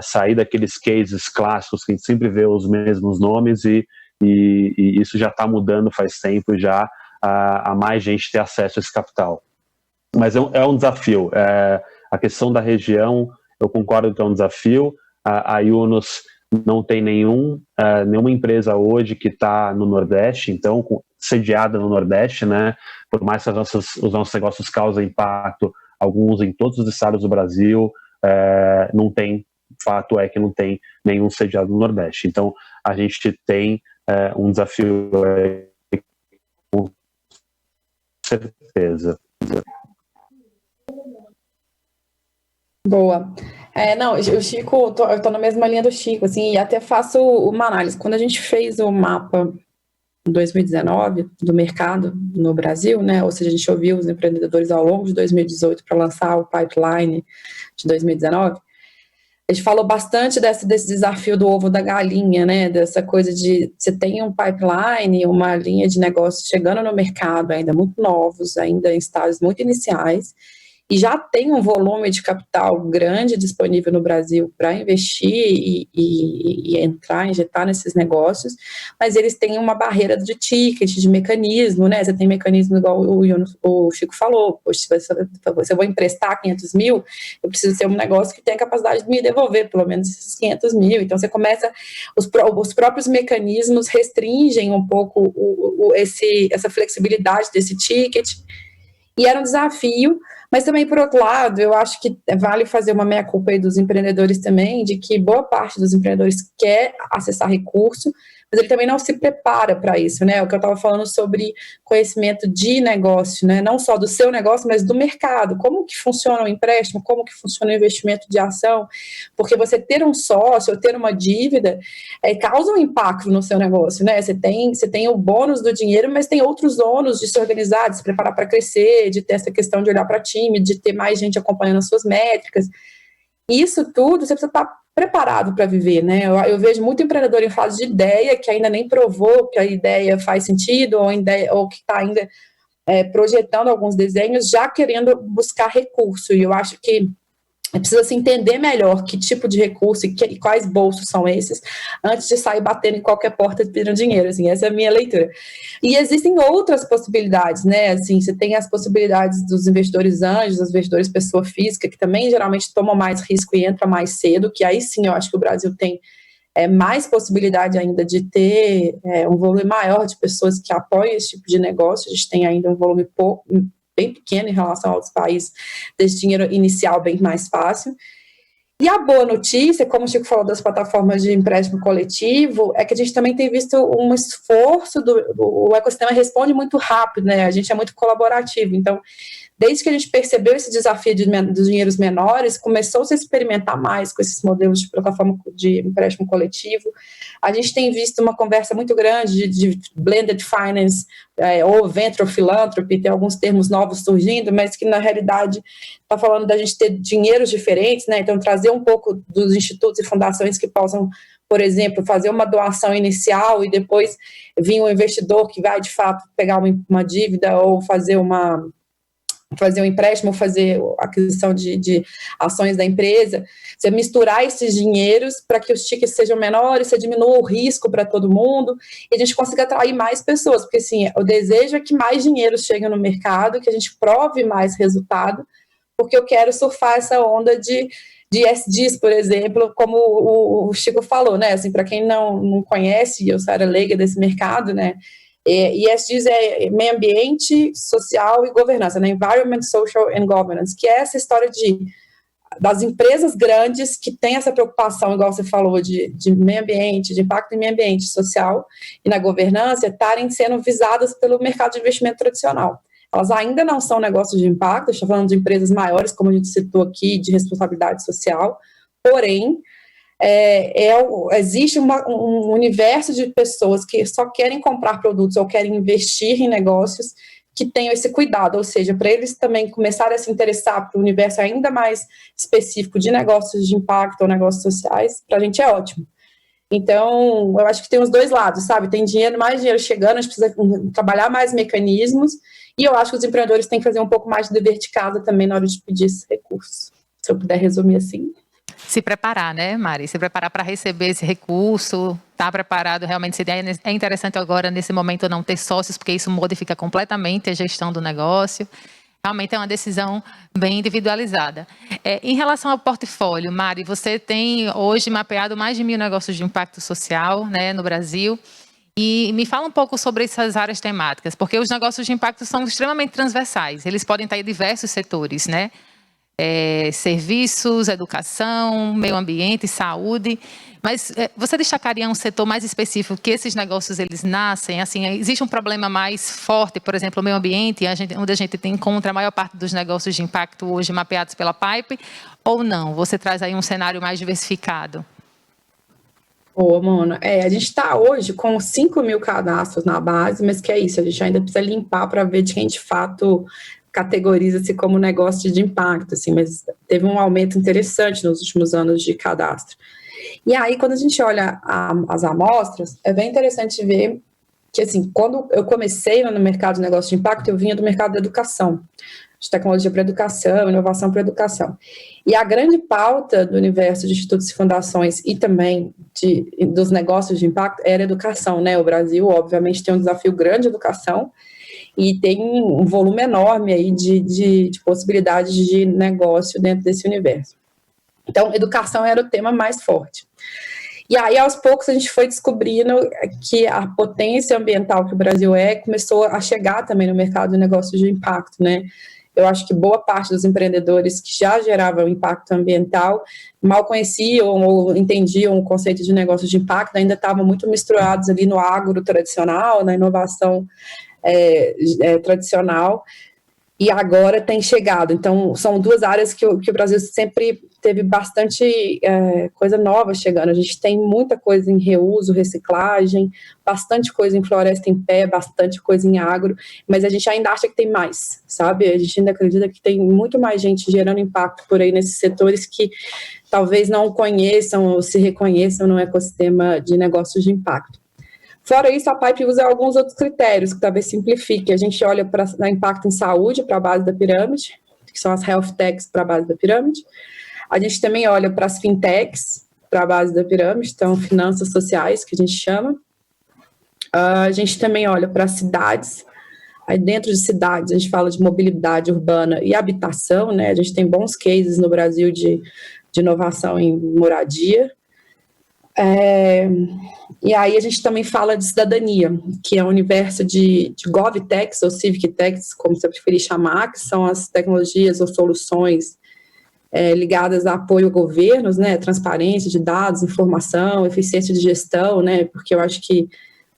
Speaker 5: Sair daqueles cases clássicos que a gente sempre vê os mesmos nomes e isso já está mudando faz tempo já, a mais gente ter acesso a esse capital. Mas é um desafio. A questão da região, eu concordo que é um desafio. A Yunus não tem nenhuma empresa hoje que está no Nordeste, então sediada no Nordeste, né? Por mais que os nossos negócios causem impacto, alguns em todos os estados do Brasil, não tem. Fato é que não tem nenhum sediado no Nordeste. Então, a gente tem um desafio com certeza.
Speaker 4: Boa. Não, o Chico, eu tô na mesma linha do Chico, assim, e até faço uma análise. Quando a gente fez o mapa em 2019 do mercado no Brasil, né, ou seja, a gente ouviu os empreendedores ao longo de 2018 para lançar o pipeline de 2019, a gente falou bastante desse desafio do ovo da galinha, né? Dessa coisa de você tem um pipeline, uma linha de negócio chegando no mercado, ainda muito novos, ainda em estágios muito iniciais, e já tem um volume de capital grande disponível no Brasil para investir e entrar, injetar nesses negócios, mas eles têm uma barreira de ticket, de mecanismo, né? Você tem mecanismo igual o Chico falou, poxa, se eu vou emprestar 500 mil, eu preciso ser um negócio que tenha capacidade de me devolver pelo menos esses 500 mil, então você começa, os próprios mecanismos restringem um pouco essa flexibilidade desse ticket, e era um desafio. Mas também, por outro lado, eu acho que vale fazer uma meia-culpa aí dos empreendedores também, de que boa parte dos empreendedores quer acessar recurso, mas ele também não se prepara para isso, né? O que eu estava falando sobre conhecimento de negócio, né? Não só do seu negócio, mas do mercado. Como que funciona o empréstimo, como que funciona o investimento de ação, porque você ter um sócio ou ter uma dívida causa um impacto no seu negócio, né? Você tem o bônus do dinheiro, mas tem outros ônus de se organizar, de se preparar para crescer, de ter essa questão de olhar para time, de ter mais gente acompanhando as suas métricas. Isso tudo você precisa estar preparado para viver, né? Eu vejo muito empreendedor em fase de ideia, que ainda nem provou que a ideia faz sentido, ou que está ainda projetando alguns desenhos, já querendo buscar recurso. E eu acho que precisa se entender melhor que tipo de recurso e quais bolsos são esses, antes de sair batendo em qualquer porta pedindo dinheiro, assim, essa é a minha leitura. E existem outras possibilidades, né, assim, você tem as possibilidades dos investidores anjos, dos investidores pessoa física, que também geralmente tomam mais risco e entram mais cedo, que aí sim eu acho que o Brasil tem mais possibilidade ainda de ter um volume maior de pessoas que apoiam esse tipo de negócio. A gente tem ainda um volume bem pequeno em relação a outros países, desse dinheiro inicial bem mais fácil. E a boa notícia, como o Chico falou das plataformas de empréstimo coletivo, é que a gente também tem visto um esforço, o ecossistema responde muito rápido, né? A gente é muito colaborativo, então, desde que a gente percebeu esse desafio dos dinheiros menores, começou-se a experimentar mais com esses modelos de plataforma de empréstimo coletivo. A gente tem visto uma conversa muito grande de blended finance, ou venture philanthropy, tem alguns termos novos surgindo, mas que na realidade está falando da gente ter dinheiros diferentes, né? Então trazer um pouco dos institutos e fundações que possam, por exemplo, fazer uma doação inicial e depois vir um investidor que vai de fato pegar uma dívida ou fazer um empréstimo, fazer a aquisição de ações da empresa, você misturar esses dinheiros para que os tickets sejam menores, você diminua o risco para todo mundo, e a gente consiga atrair mais pessoas, porque assim, o desejo é que mais dinheiro chegue no mercado, que a gente prove mais resultado, porque eu quero surfar essa onda de ESGs, por exemplo, como o Chico falou, né, assim, para quem não conhece, eu sou leiga desse mercado, né, ESGs é meio ambiente, social e governança, né? Environment, Social and Governance, que é essa história das empresas grandes que têm essa preocupação, igual você falou, de meio ambiente, de impacto em meio ambiente social e na governança, estarem sendo visadas pelo mercado de investimento tradicional. Elas ainda não são negócios de impacto, estou falando de empresas maiores, como a gente citou aqui, de responsabilidade social, porém, existe um universo de pessoas que só querem comprar produtos ou querem investir em negócios que tenham esse cuidado, ou seja, para eles também começarem a se interessar para o universo ainda mais específico de negócios de impacto ou negócios sociais, para a gente é ótimo. Então, eu acho que tem os dois lados, sabe? Tem mais dinheiro chegando, a gente precisa trabalhar mais mecanismos, e eu acho que os empreendedores têm que fazer um pouco mais de dever de casa também na hora de pedir esse recurso, se eu puder resumir assim.
Speaker 3: Se preparar, né, Mari? Se preparar para receber esse recurso, estar preparado realmente. É interessante agora, nesse momento, não ter sócios, porque isso modifica completamente a gestão do negócio. Realmente é uma decisão bem individualizada. Em relação ao portfólio, Mari, você tem hoje mapeado mais de 1.000 negócios de impacto social, né, no Brasil. E me fala um pouco sobre essas áreas temáticas, porque os negócios de impacto são extremamente transversais. Eles podem estar em diversos setores, né? Serviços, educação, meio ambiente, saúde, mas você destacaria um setor mais específico que esses negócios eles nascem, assim, existe um problema mais forte, por exemplo, o meio ambiente, onde a gente encontra a maior parte dos negócios de impacto hoje mapeados pela Pipe, ou não? Você traz aí um cenário mais diversificado?
Speaker 4: Mona, a gente está hoje com 5.000 cadastros na base, mas que é isso, a gente ainda precisa limpar para ver de quem de fato categoriza-se como negócio de impacto, assim, mas teve um aumento interessante nos últimos anos de cadastro. E aí, quando a gente olha as amostras, é bem interessante ver que, assim, quando eu comecei no mercado de negócio de impacto, eu vinha do mercado da educação, de tecnologia para educação, inovação para educação. E a grande pauta do universo de institutos e fundações e também dos negócios de impacto era educação, né? O Brasil, obviamente, tem um desafio grande de educação, e tem um volume enorme aí de possibilidades de negócio dentro desse universo. Então, educação era o tema mais forte. E aí, aos poucos, a gente foi descobrindo que a potência ambiental que o Brasil começou a chegar também no mercado de negócios de impacto, né? Eu acho que boa parte dos empreendedores que já geravam impacto ambiental mal conheciam ou entendiam o conceito de negócios de impacto, ainda estavam muito misturados ali no agro tradicional, na inovação tradicional, e agora tem chegado. Então, são duas áreas que o Brasil sempre teve bastante coisa nova chegando. A gente tem muita coisa em reuso, reciclagem, bastante coisa em floresta em pé, bastante coisa em agro, mas a gente ainda acha que tem mais, sabe? A gente ainda acredita que tem muito mais gente gerando impacto por aí nesses setores que talvez não conheçam ou se reconheçam no ecossistema de negócios de impacto. Fora isso, a Pipe usa alguns outros critérios que talvez simplifique. A gente olha para o impacto em saúde, para a base da pirâmide, que são as health techs para a base da pirâmide. A gente também olha para as fintechs, para a base da pirâmide, então finanças sociais, que a gente chama. A gente também olha para as cidades. Aí dentro de cidades, a gente fala de mobilidade urbana e habitação, né? A gente tem bons cases no Brasil de inovação em moradia. E aí a gente também fala de cidadania, que é o universo de GovTechs ou CivicTechs, como você preferir chamar, que são as tecnologias ou soluções ligadas a apoio a governos, né, transparência de dados, informação, eficiência de gestão, né, porque eu acho que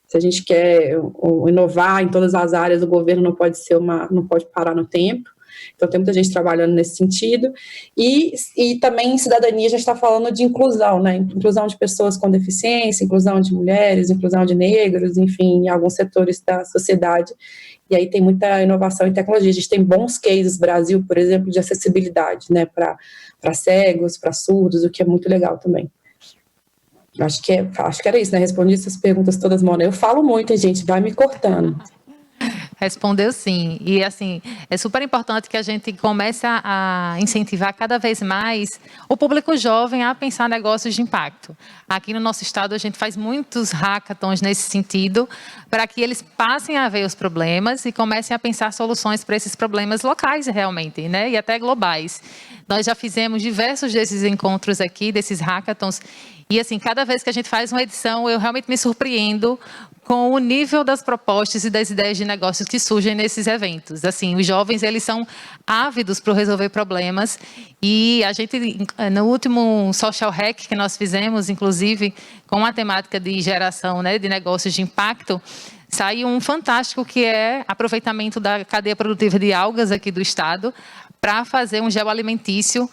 Speaker 4: se a gente quer inovar em todas as áreas, o governo não pode parar no tempo. Então, tem muita gente trabalhando nesse sentido. E também em cidadania, a gente está falando de inclusão, né? Inclusão de pessoas com deficiência, inclusão de mulheres, inclusão de negros, enfim, em alguns setores da sociedade. E aí tem muita inovação em tecnologia. A gente tem bons cases, Brasil, por exemplo, de acessibilidade, né? Para cegos, para surdos, o que é muito legal também. Acho que era isso, né? Respondi essas perguntas todas, Mona. Eu falo muito, hein, gente? Vai me cortando.
Speaker 3: Respondeu sim. E, assim, é super importante que a gente comece a incentivar cada vez mais o público jovem a pensar negócios de impacto. Aqui no nosso estado, a gente faz muitos hackathons nesse sentido, para que eles passem a ver os problemas e comecem a pensar soluções para esses problemas locais, realmente, né? E até globais. Nós já fizemos diversos desses encontros aqui, desses hackathons, e, assim, cada vez que a gente faz uma edição, eu realmente me surpreendo com o nível das propostas e das ideias de negócios que surgem nesses eventos. Assim, os jovens, eles são ávidos para resolver problemas, e a gente, no último Social Hack que nós fizemos, inclusive, com a temática de geração, né, de negócios de impacto, saiu um fantástico que é aproveitamento da cadeia produtiva de algas aqui do estado para fazer um gel alimentício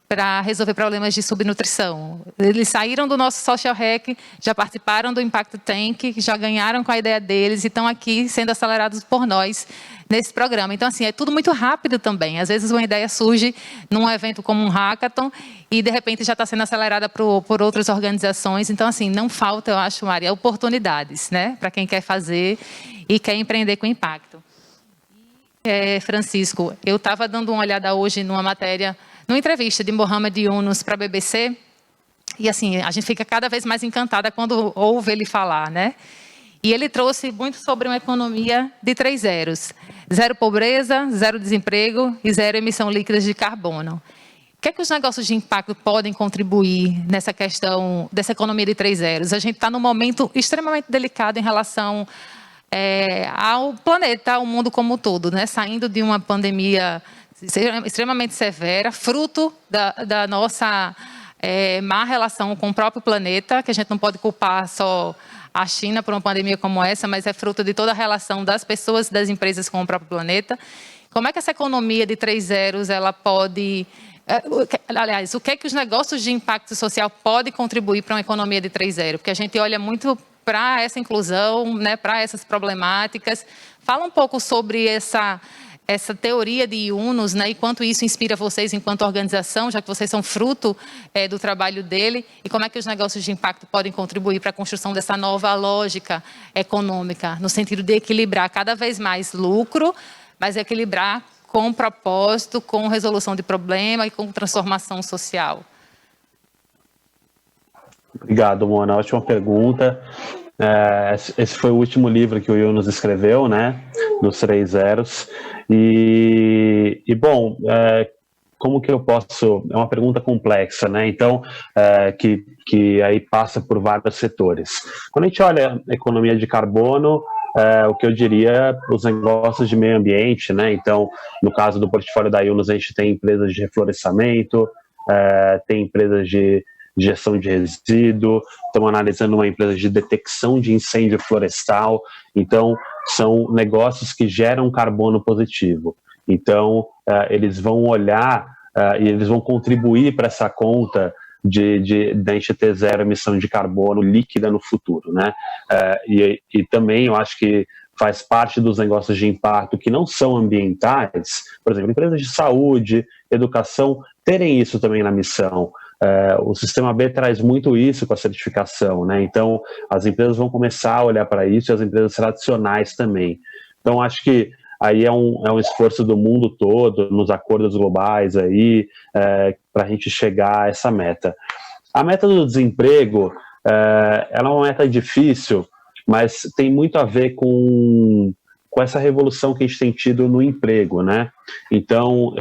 Speaker 3: para resolver problemas de subnutrição. Eles saíram do nosso Social Hack, já participaram do Impact Tank, já ganharam com a ideia deles e estão aqui sendo acelerados por nós nesse programa. Então, assim, é tudo muito rápido também. Às vezes uma ideia surge num evento como um hackathon e, de repente, já está sendo acelerada por outras organizações. Então, assim, não falta, eu acho, Maria, oportunidades, né, para quem quer fazer e quer empreender com impacto. Francisco, eu estava dando uma olhada hoje numa matéria, numa entrevista de Mohamed Yunus para a BBC, e, assim, a gente fica cada vez mais encantada quando ouve ele falar, né? E ele trouxe muito sobre uma economia de 3 zeros: zero pobreza, zero desemprego e zero emissão líquida de carbono. O que é que os negócios de impacto podem contribuir nessa questão dessa economia de 3 zeros? A gente está num momento extremamente delicado em relação ao planeta, ao mundo como um todo, né? Saindo de uma pandemia extremamente severa, fruto da nossa má relação com o próprio planeta, que a gente não pode culpar só a China por uma pandemia como essa, mas é fruto de toda a relação das pessoas e das empresas com o próprio planeta. Como é que essa economia de 3 zeros ela pode... Aliás, o que é que os negócios de impacto social podem contribuir para uma economia de 3 zeros? Porque a gente olha muito para essa inclusão, né, para essas problemáticas. Fala um pouco sobre essa teoria de Yunus, né, e quanto isso inspira vocês enquanto organização, já que vocês são fruto do trabalho dele, e como é que os negócios de impacto podem contribuir para a construção dessa nova lógica econômica, no sentido de equilibrar cada vez mais lucro, mas equilibrar com propósito, com resolução de problema e com transformação social.
Speaker 5: Obrigado, Mona. Ótima pergunta. Esse foi o último livro que o Yunus escreveu, né? Dos 3 zeros. E bom, como que eu posso... É uma pergunta complexa, né? Então, que aí passa por vários setores. Quando a gente olha a economia de carbono, o que eu diria, os negócios de meio ambiente, né? Então, no caso do portfólio da Yunus, a gente tem empresas de reflorestamento, tem empresas de gestão de resíduo, estamos analisando uma empresa de detecção de incêndio florestal. Então, são negócios que geram carbono positivo. Então, eles vão olhar e eles vão contribuir para essa conta de a gente ter zero emissão de carbono líquida no futuro, né? E também eu acho que faz parte dos negócios de impacto que não são ambientais, por exemplo, empresas de saúde, educação, terem isso também na missão. O Sistema B traz muito isso com a certificação, né? Então, as empresas vão começar a olhar para isso e as empresas tradicionais também. Então, acho que aí é um esforço do mundo todo, nos acordos globais aí, para a gente chegar a essa meta. A meta do desemprego, ela é uma meta difícil, mas tem muito a ver com essa revolução que a gente tem tido no emprego, né? Então,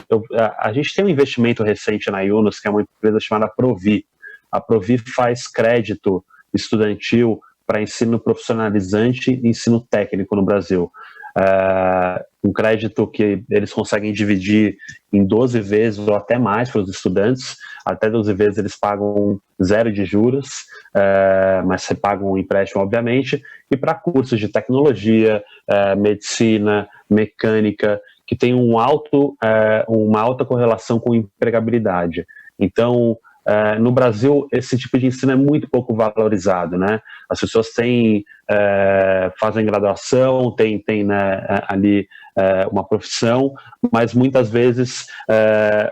Speaker 5: a gente tem um investimento recente na Yunus, que é uma empresa chamada Provi. A Provi faz crédito estudantil para ensino profissionalizante e ensino técnico no Brasil. um crédito que eles conseguem dividir em 12 vezes ou até mais para os estudantes. Até 12 vezes eles pagam 0 de juros, mas você paga um empréstimo, obviamente. E para cursos de tecnologia, medicina, mecânica, que tem uma alta correlação com empregabilidade. Então, no Brasil, esse tipo de ensino é muito pouco valorizado, né? As pessoas fazem graduação, tem né, ali uma profissão, mas muitas vezes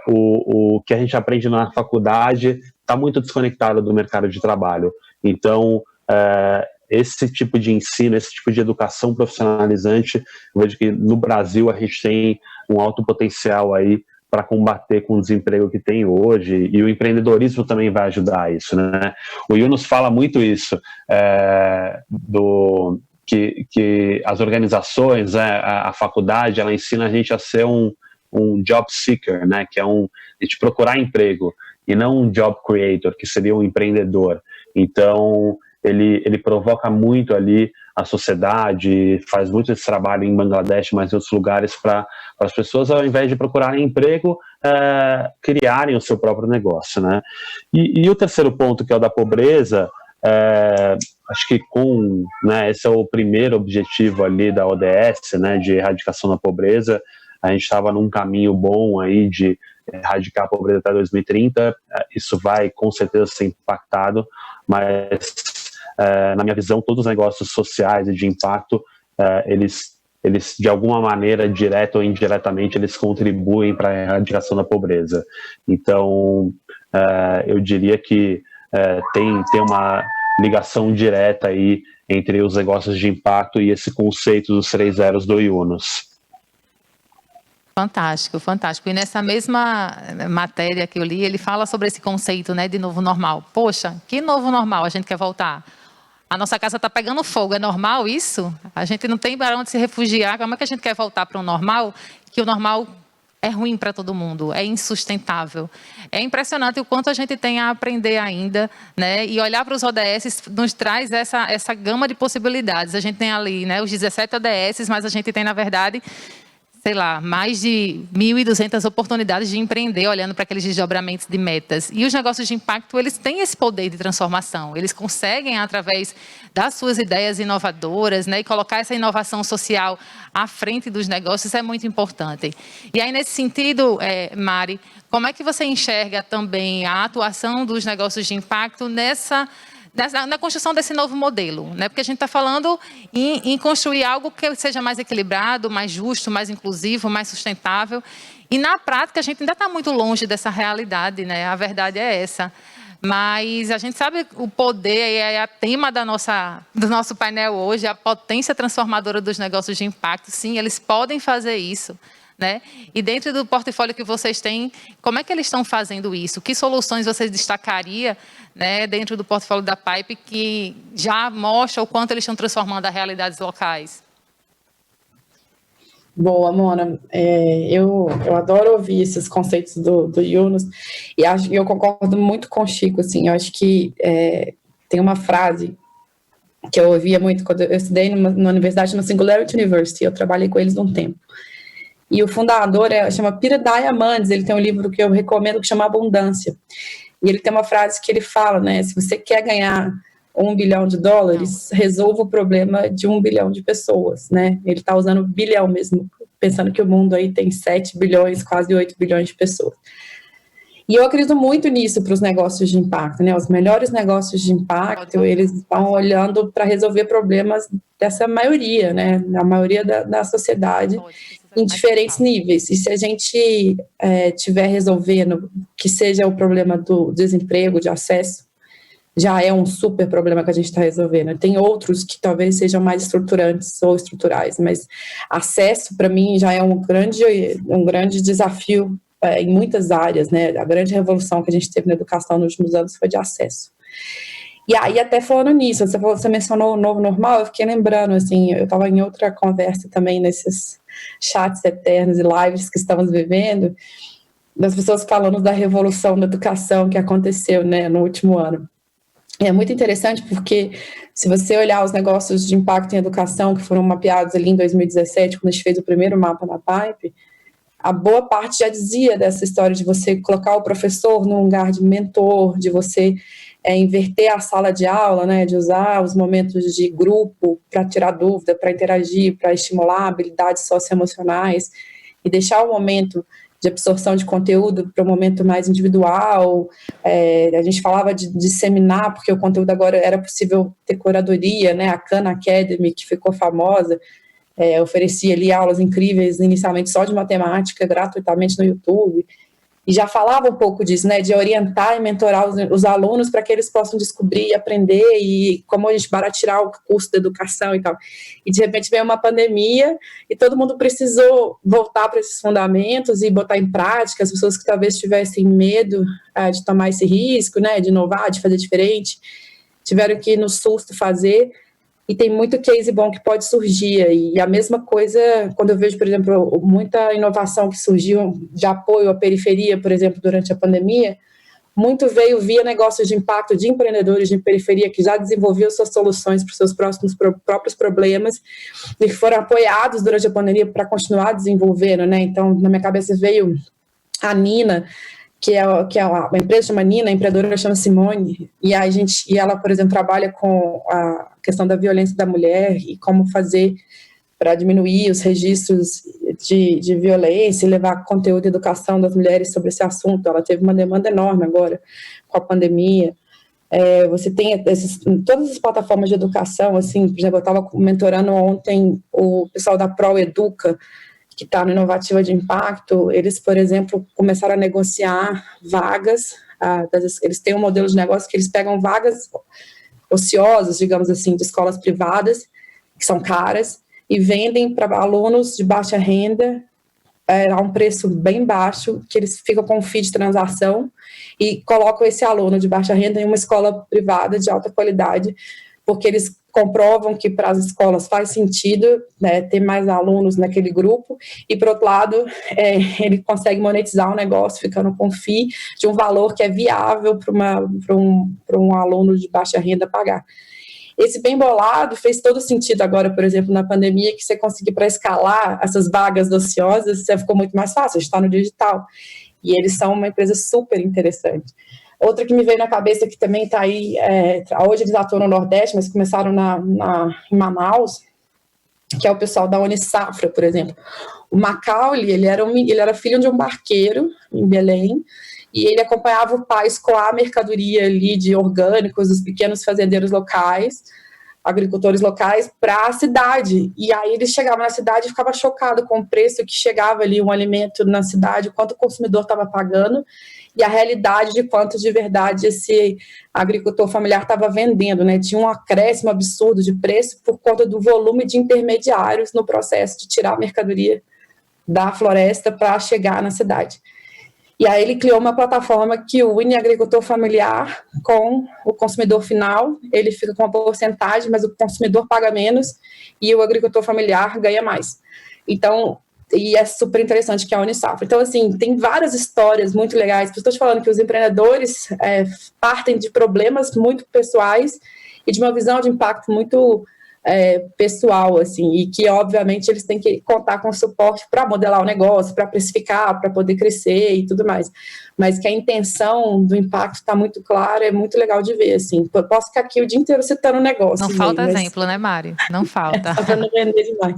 Speaker 5: o que a gente aprende na faculdade está muito desconectado do mercado de trabalho. Então, esse tipo de ensino, esse tipo de educação profissionalizante, eu vejo que no Brasil a gente tem um alto potencial aí para combater com o desemprego que tem hoje, e o empreendedorismo também vai ajudar isso, né? O Yunus fala muito isso, que as organizações, a faculdade, ela ensina a gente a ser um job seeker, né? Que é a gente procurar emprego, e não um job creator, que seria um empreendedor. Então, ele provoca muito ali a sociedade, faz muito esse trabalho em Bangladesh, mas em outros lugares, para as pessoas, ao invés de procurarem emprego, criarem o seu próprio negócio, né? E o terceiro ponto, que é o da pobreza, acho que esse é o primeiro objetivo ali da ODS, né, de erradicação da pobreza. A gente estava num caminho bom aí de erradicar a pobreza até 2030, isso vai com certeza ser impactado, mas na minha visão, todos os negócios sociais e de impacto, eles de alguma maneira, direta ou indiretamente, eles contribuem para a erradicação da pobreza. Então, eu diria que tem uma ligação direta aí entre os negócios de impacto e esse conceito dos 3 zeros do Yunus.
Speaker 3: Fantástico, fantástico. E nessa mesma matéria que eu li, ele fala sobre esse conceito, né, de novo normal. Poxa, que novo normal a gente quer voltar? A nossa casa está pegando fogo, é normal isso? A gente não tem para onde se refugiar, como é que a gente quer voltar para o normal? Que o normal é ruim para todo mundo, é insustentável. É impressionante o quanto a gente tem a aprender ainda, né? E olhar para os ODS nos traz essa gama de possibilidades. A gente tem ali, né, os 17 ODS, mas a gente tem, na verdade, sei lá, mais de 1.200 oportunidades de empreender, olhando para aqueles desdobramentos de metas. E os negócios de impacto, eles têm esse poder de transformação. Eles conseguem, através das suas ideias inovadoras, né, e colocar essa inovação social à frente dos negócios é muito importante. E aí, nesse sentido, Mari, como é que você enxerga também a atuação dos negócios de impacto na construção desse novo modelo, né? Porque a gente está falando em construir algo que seja mais equilibrado, mais justo, mais inclusivo, mais sustentável. E na prática a gente ainda está muito longe dessa realidade, né? A verdade é essa. Mas a gente sabe o poder, é a tema do nosso painel hoje, a potência transformadora dos negócios de impacto. Sim, eles podem fazer isso, né? E dentro do portfólio que vocês têm, como é que eles estão fazendo isso? Que soluções vocês destacariam, né, dentro do portfólio da Pipe que já mostra o quanto eles estão transformando as realidades locais?
Speaker 4: Boa, Mona. Eu adoro ouvir esses conceitos do Yunus e eu concordo muito com o Chico. Assim, eu acho que tem uma frase que eu ouvia muito quando eu estudei na universidade, no Singularity University, eu trabalhei com eles um tempo. E o fundador chama Peter Diamandis, ele tem um livro que eu recomendo que chama Abundância. E ele tem uma frase que ele fala, né, se você quer ganhar $1 bilhão, resolva o problema de 1 bilhão de pessoas, né? Ele está usando bilhão mesmo, pensando que o mundo aí tem 7 bilhões, quase 8 bilhões de pessoas. E eu acredito muito nisso para os negócios de impacto, né? Os melhores negócios de impacto, eles estão olhando para resolver problemas dessa maioria, né? Da maioria da sociedade, em diferentes níveis. E se a gente estiver resolvendo que seja o problema do desemprego, de acesso, já é um super problema que a gente está resolvendo. Tem outros que talvez sejam mais estruturantes ou estruturais, mas acesso, para mim, já é um grande desafio em muitas áreas, né? A grande revolução que a gente teve na educação nos últimos anos foi de acesso. E aí, até falando nisso, você mencionou o novo normal, eu fiquei lembrando, assim, eu estava em outra conversa também, nesses chats eternos e lives que estamos vivendo, das pessoas falando da revolução da educação que aconteceu, né, no último ano. É muito interessante porque, se você olhar os negócios de impacto em educação que foram mapeados ali em 2017, quando a gente fez o primeiro mapa na Pipe, a boa parte já dizia dessa história de você colocar o professor num lugar de mentor, de você inverter a sala de aula, né, de usar os momentos de grupo para tirar dúvida, para interagir, para estimular habilidades socioemocionais e deixar o momento de absorção de conteúdo para um momento mais individual. A gente falava de disseminar, porque o conteúdo agora era possível ter curadoria, né? A Khan Academy, que ficou famosa, oferecia ali aulas incríveis, inicialmente só de matemática, gratuitamente no YouTube, e já falava um pouco disso, né, de orientar e mentorar os alunos para que eles possam descobrir e aprender, e como a gente baratear o curso de educação e tal. E de repente veio uma pandemia e todo mundo precisou voltar para esses fundamentos e botar em prática. As pessoas que talvez tivessem medo de tomar esse risco, né, de inovar, de fazer diferente, tiveram que no susto fazer. E tem muito case bom que pode surgir. E a mesma coisa, quando eu vejo, por exemplo, muita inovação que surgiu de apoio à periferia, por exemplo, durante a pandemia, muito veio via negócios de impacto de empreendedores de periferia que já desenvolviam suas soluções para os seus próprios problemas e que foram apoiados durante a pandemia para continuar desenvolvendo, né? Então, na minha cabeça veio a Nina, que é uma empresa chama Nina, a empreendedora chama Simone, e ela, por exemplo, trabalha com a questão da violência da mulher e como fazer para diminuir os registros de violência e levar conteúdo e educação das mulheres sobre esse assunto. Ela teve uma demanda enorme agora com a pandemia. Você tem todas as plataformas de educação, assim, por exemplo, eu estava mentorando ontem o pessoal da ProEduca, que está no Inovativa de Impacto. Eles, por exemplo, começaram a negociar vagas, eles têm um modelo de negócio que eles pegam vagas ociosas, digamos assim, de escolas privadas, que são caras, e vendem para alunos de baixa renda a um preço bem baixo, que eles ficam com um fee de transação e colocam esse aluno de baixa renda em uma escola privada de alta qualidade, porque eles comprovam que para as escolas faz sentido, né, ter mais alunos naquele grupo, e, por outro lado, ele consegue monetizar o negócio ficando com FII de um valor que é viável para um aluno de baixa renda pagar. Esse bem bolado fez todo sentido agora, por exemplo, na pandemia, que você conseguir, para escalar essas vagas ociosas, você ficou muito mais fácil, está no digital. E eles são uma empresa super interessante. Outra que me veio na cabeça, que também está aí, hoje eles atuam no Nordeste, mas começaram em Manaus, que é o pessoal da Unisafra, por exemplo. O Macaulay, ele era filho de um barqueiro em Belém, e ele acompanhava o pai escoar a mercadoria ali de orgânicos dos pequenos fazendeiros locais, agricultores locais, para a cidade. E aí ele chegava na cidade e ficava chocado com o preço que chegava ali um alimento na cidade, quanto o consumidor estava pagando, e a realidade de quanto de verdade esse agricultor familiar estava vendendo, né? Tinha um acréscimo absurdo de preço por conta do volume de intermediários no processo de tirar a mercadoria da floresta para chegar na cidade. E aí ele criou uma plataforma que une agricultor familiar com o consumidor final. Ele fica com uma porcentagem, mas o consumidor paga menos e o agricultor familiar ganha mais. Então, e é super interessante, que é a Unisafra. Então, assim, tem várias histórias muito legais. Estou te falando que os empreendedores partem de problemas muito pessoais e de uma visão de impacto muito pessoal, assim, e que, obviamente, eles têm que contar com suporte para modelar o negócio, para precificar, para poder crescer e tudo mais. Mas que a intenção do impacto está muito clara, é muito legal de ver, assim. Eu posso ficar aqui o dia inteiro citando o negócio.
Speaker 3: Não falta exemplo, né, Mari? Não falta.
Speaker 4: Só para não vender demais.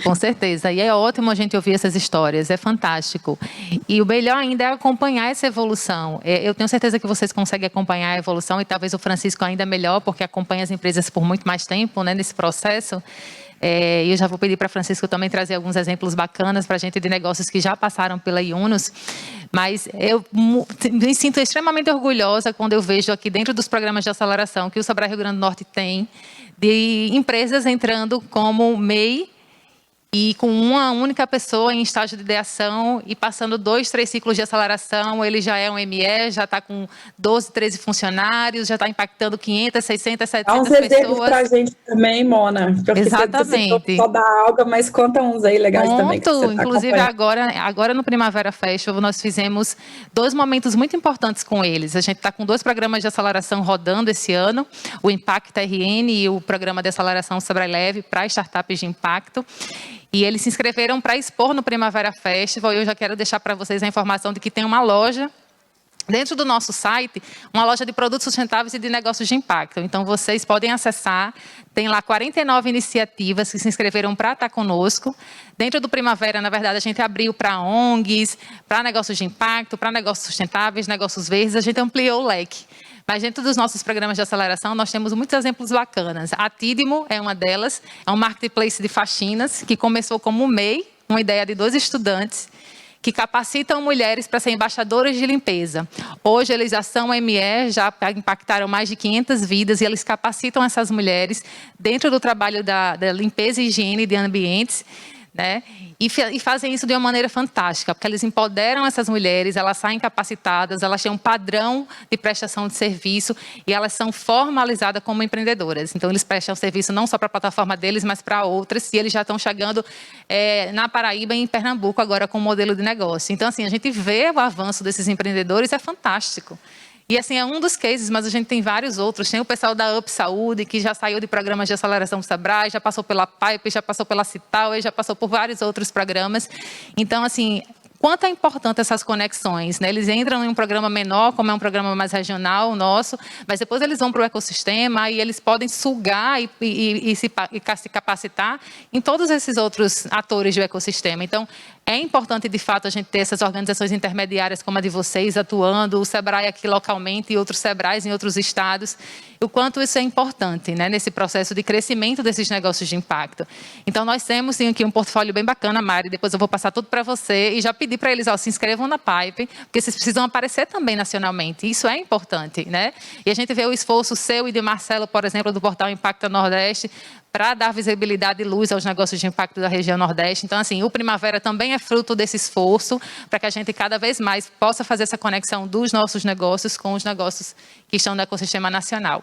Speaker 3: Com certeza, e é ótimo a gente ouvir essas histórias, é fantástico. E o melhor ainda é acompanhar essa evolução. Eu tenho certeza que vocês conseguem acompanhar a evolução, e talvez o Francisco ainda melhor, porque acompanha as empresas por muito mais tempo, né, nesse processo. E eu já vou pedir para Francisco também trazer alguns exemplos bacanas para a gente de negócios que já passaram pela Yunus. Mas eu me sinto extremamente orgulhosa quando eu vejo aqui dentro dos programas de aceleração que o Sebrae Rio Grande do Norte tem, de empresas entrando como MEI e com uma única pessoa em estágio de ideação e passando 2, 3 ciclos de aceleração, ele já é um ME, já está com 12, 13 funcionários, já está impactando 500, 600, 700
Speaker 4: Dá uns
Speaker 3: pessoas.
Speaker 4: exemplos para a gente também, Mona.
Speaker 3: Exatamente.
Speaker 4: Só da alga, mas conta uns aí legais também. Que você tá
Speaker 3: inclusive agora no Primavera Festival nós fizemos 2 momentos muito importantes com eles. A gente está com 2 programas de aceleração rodando esse ano, o Impact RN e o programa de aceleração Sebrae Leve para startups de impacto. E eles se inscreveram para expor no Primavera Festival. E eu já quero deixar para vocês a informação de que tem uma loja dentro do nosso site, uma loja de produtos sustentáveis e de negócios de impacto. Então, vocês podem acessar, tem lá 49 iniciativas que se inscreveram para estar conosco. Dentro do Primavera, na verdade, a gente abriu para ONGs, para negócios de impacto, para negócios sustentáveis, negócios verdes, a gente ampliou o leque. Mas dentro dos nossos programas de aceleração, nós temos muitos exemplos bacanas. A Tidimo é uma delas, é um marketplace de faxinas, que começou como um MEI, uma ideia de 2 estudantes, que capacitam mulheres para ser embaixadoras de limpeza. Hoje, eles já são ME, já impactaram mais de 500 vidas, e eles capacitam essas mulheres dentro do trabalho da limpeza e higiene de ambientes, né? E fazem isso de uma maneira fantástica, porque eles empoderam essas mulheres, elas saem capacitadas, elas têm um padrão de prestação de serviço e elas são formalizadas como empreendedoras. Então, eles prestam serviço não só para a plataforma deles, mas para outras, e eles já estão chegando na Paraíba e em Pernambuco agora com o modelo de negócio. Então, assim, a gente vê o avanço desses empreendedores, é fantástico. E assim, é um dos cases, mas a gente tem vários outros. Tem o pessoal da Up Saúde, que já saiu de programas de aceleração do Sebrae, já passou pela Pipe, já passou pela Cital, já passou por vários outros programas. Então, assim, quanto é importante essas conexões, né? Eles entram em um programa menor, como é um programa mais regional, nosso, mas depois eles vão para o ecossistema e eles podem sugar e se capacitar em todos esses outros atores do ecossistema. Então, é importante, de fato, a gente ter essas organizações intermediárias como a de vocês atuando, o Sebrae aqui localmente e outros Sebrais em outros estados, o quanto isso é importante, né, nesse processo de crescimento desses negócios de impacto. Então, nós temos sim, aqui um portfólio bem bacana, Mari, depois eu vou passar tudo para você e já pedir para eles, se inscrevam na Pipe, porque vocês precisam aparecer também nacionalmente, isso é importante, né? E a gente vê o esforço seu e de Marcelo, por exemplo, do portal Impacta Nordeste, para dar visibilidade e luz aos negócios de impacto da região Nordeste. Então, assim, o Primavera também é fruto desse esforço para que a gente cada vez mais possa fazer essa conexão dos nossos negócios com os negócios que estão no ecossistema nacional.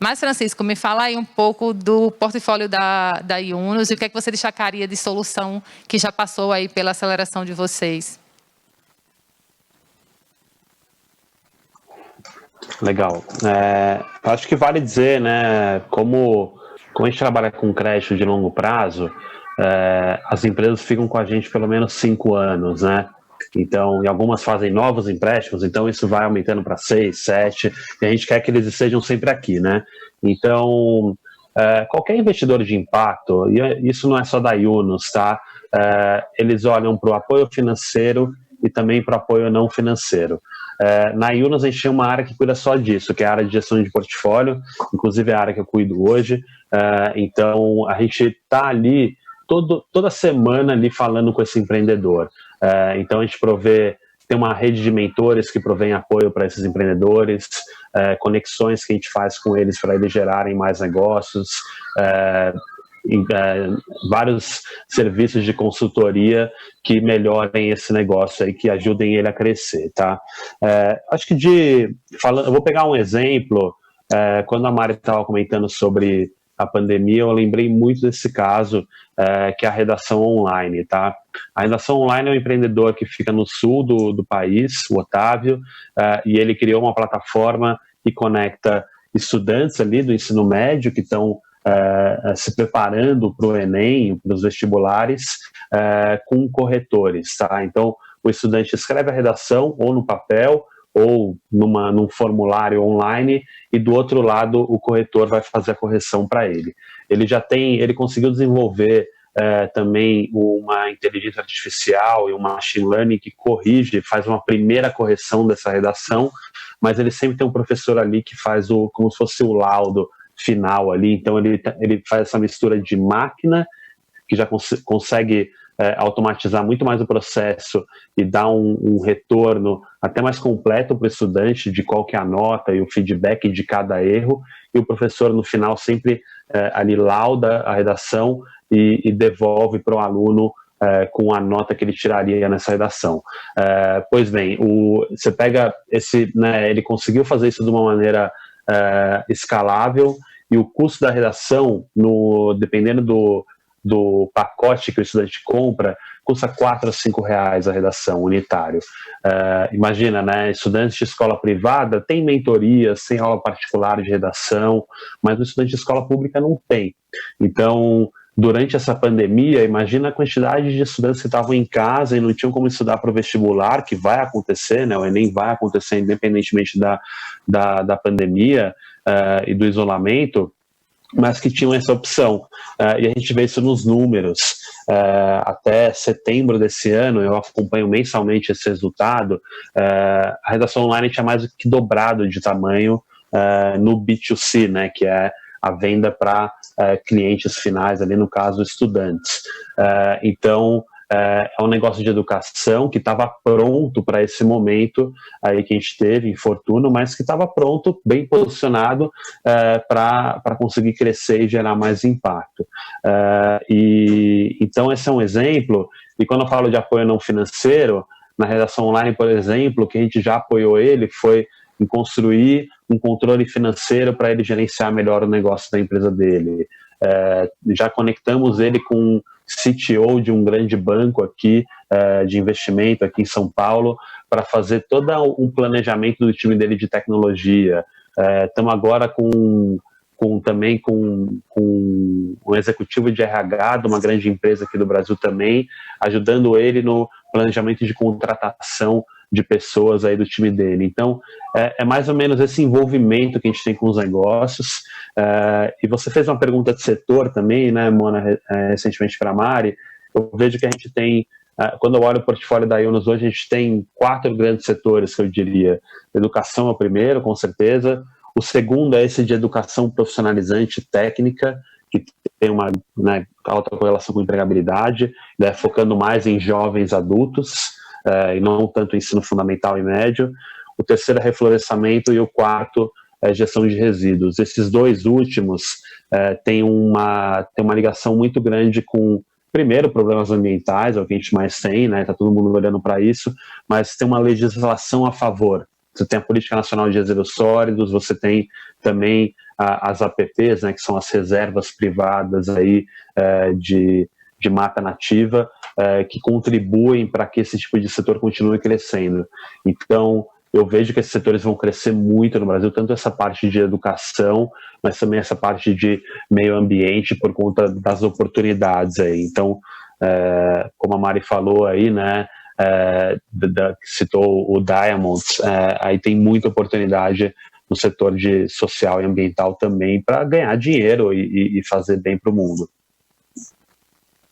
Speaker 3: Mas, Francisco, me fala aí um pouco do portfólio da Yunus e o que é que você destacaria de solução que já passou aí pela aceleração de vocês.
Speaker 5: Legal. Acho que vale dizer, né, como a gente trabalha com crédito de longo prazo, as empresas ficam com a gente pelo menos 5 anos, né? Então, e algumas fazem novos empréstimos, então isso vai aumentando para 6, 7, e a gente quer que eles estejam sempre aqui, né? Então, qualquer investidor de impacto, e isso não é só da Yunus, tá? Eles olham para o apoio financeiro e também para o apoio não financeiro. Na Yunus a gente tem uma área que cuida só disso, que é a área de gestão de portfólio, inclusive é a área que eu cuido hoje. Então a gente está ali toda semana ali falando com esse empreendedor. Então a gente tem uma rede de mentores que provém apoio para esses empreendedores, conexões que a gente faz com eles para eles gerarem mais negócios, vários serviços de consultoria que melhorem esse negócio aí, que ajudem ele a crescer, tá? Acho que eu vou pegar um exemplo, quando a Mari estava comentando sobre a pandemia, eu lembrei muito desse caso, que é a redação online, tá? A redação online é um empreendedor que fica no sul do país, o Otávio, e ele criou uma plataforma que conecta estudantes ali do ensino médio que estão se preparando para o Enem, para os vestibulares, com corretores, tá? Então, o estudante escreve a redação ou no papel ou num formulário online e do outro lado o corretor vai fazer a correção para ele. Ele conseguiu desenvolver também uma inteligência artificial e uma machine learning que faz uma primeira correção dessa redação, mas ele sempre tem um professor ali que faz como se fosse o laudo final ali, então ele faz essa mistura de máquina, que já consegue automatizar muito mais o processo e dar um retorno até mais completo para o estudante de qual que é a nota e o feedback de cada erro, e o professor no final sempre ali lauda a redação e devolve para o aluno com a nota que ele tiraria nessa redação. Pois bem, você pega ele conseguiu fazer isso de uma maneira escalável, e o custo da redação, dependendo do pacote que o estudante compra, custa R$4 a R$5 a redação unitário. Imagina, né, estudantes de escola privada tem mentorias, tem aula particular de redação, mas o estudante de escola pública não tem. Então, durante essa pandemia, imagina a quantidade de estudantes que estavam em casa e não tinham como estudar para o vestibular, que vai acontecer, né, o Enem vai acontecer independentemente da pandemia e do isolamento, mas que tinham essa opção. E a gente vê isso nos números. Até setembro desse ano, eu acompanho mensalmente esse resultado, a redação online tinha mais do que dobrado de tamanho no B2C, né, que é a venda para clientes finais, ali no caso estudantes. Então, é um negócio de educação que estava pronto para esse momento aí que a gente teve, infortúnio, mas que estava pronto, bem posicionado para conseguir crescer e gerar mais impacto. Então, esse é um exemplo, e quando eu falo de apoio não financeiro, na redação online, por exemplo, que a gente já apoiou ele foi em construir um controle financeiro para ele gerenciar melhor o negócio da empresa dele. Já conectamos ele com CTO de um grande banco aqui, de investimento aqui em São Paulo, para fazer todo um planejamento do time dele de tecnologia. Estamos agora também com um executivo de RH de uma grande empresa aqui do Brasil também, ajudando ele no planejamento de contratação de pessoas aí do time dele. Então, é mais ou menos esse envolvimento que a gente tem com os negócios. E você fez uma pergunta de setor também, né, Mona, recentemente para a Mari. Eu vejo que a gente tem, quando eu olho o portfólio da Yunus hoje, a gente tem 4 grandes setores, que eu diria. Educação é o primeiro, com certeza. O segundo é esse de educação profissionalizante técnica, que tem uma alta correlação com empregabilidade, né, focando mais em jovens adultos, e não tanto ensino fundamental e médio. O terceiro é reflorestamento e o quarto é gestão de resíduos. Esses dois últimos têm uma ligação muito grande com, primeiro, problemas ambientais, é o que a gente mais tem, né? Está todo mundo olhando para isso, mas tem uma legislação a favor. Você tem a Política Nacional de Resíduos Sólidos, você tem também as APPs, né, que são as reservas privadas aí, de mata nativa, que contribuem para que esse tipo de setor continue crescendo. Então, eu vejo que esses setores vão crescer muito no Brasil, tanto essa parte de educação, mas também essa parte de meio ambiente, por conta das oportunidades aí. Então, como a Mari falou aí, né, citou o Diamonds, aí tem muita oportunidade no setor de social e ambiental também para ganhar dinheiro e fazer bem para o mundo.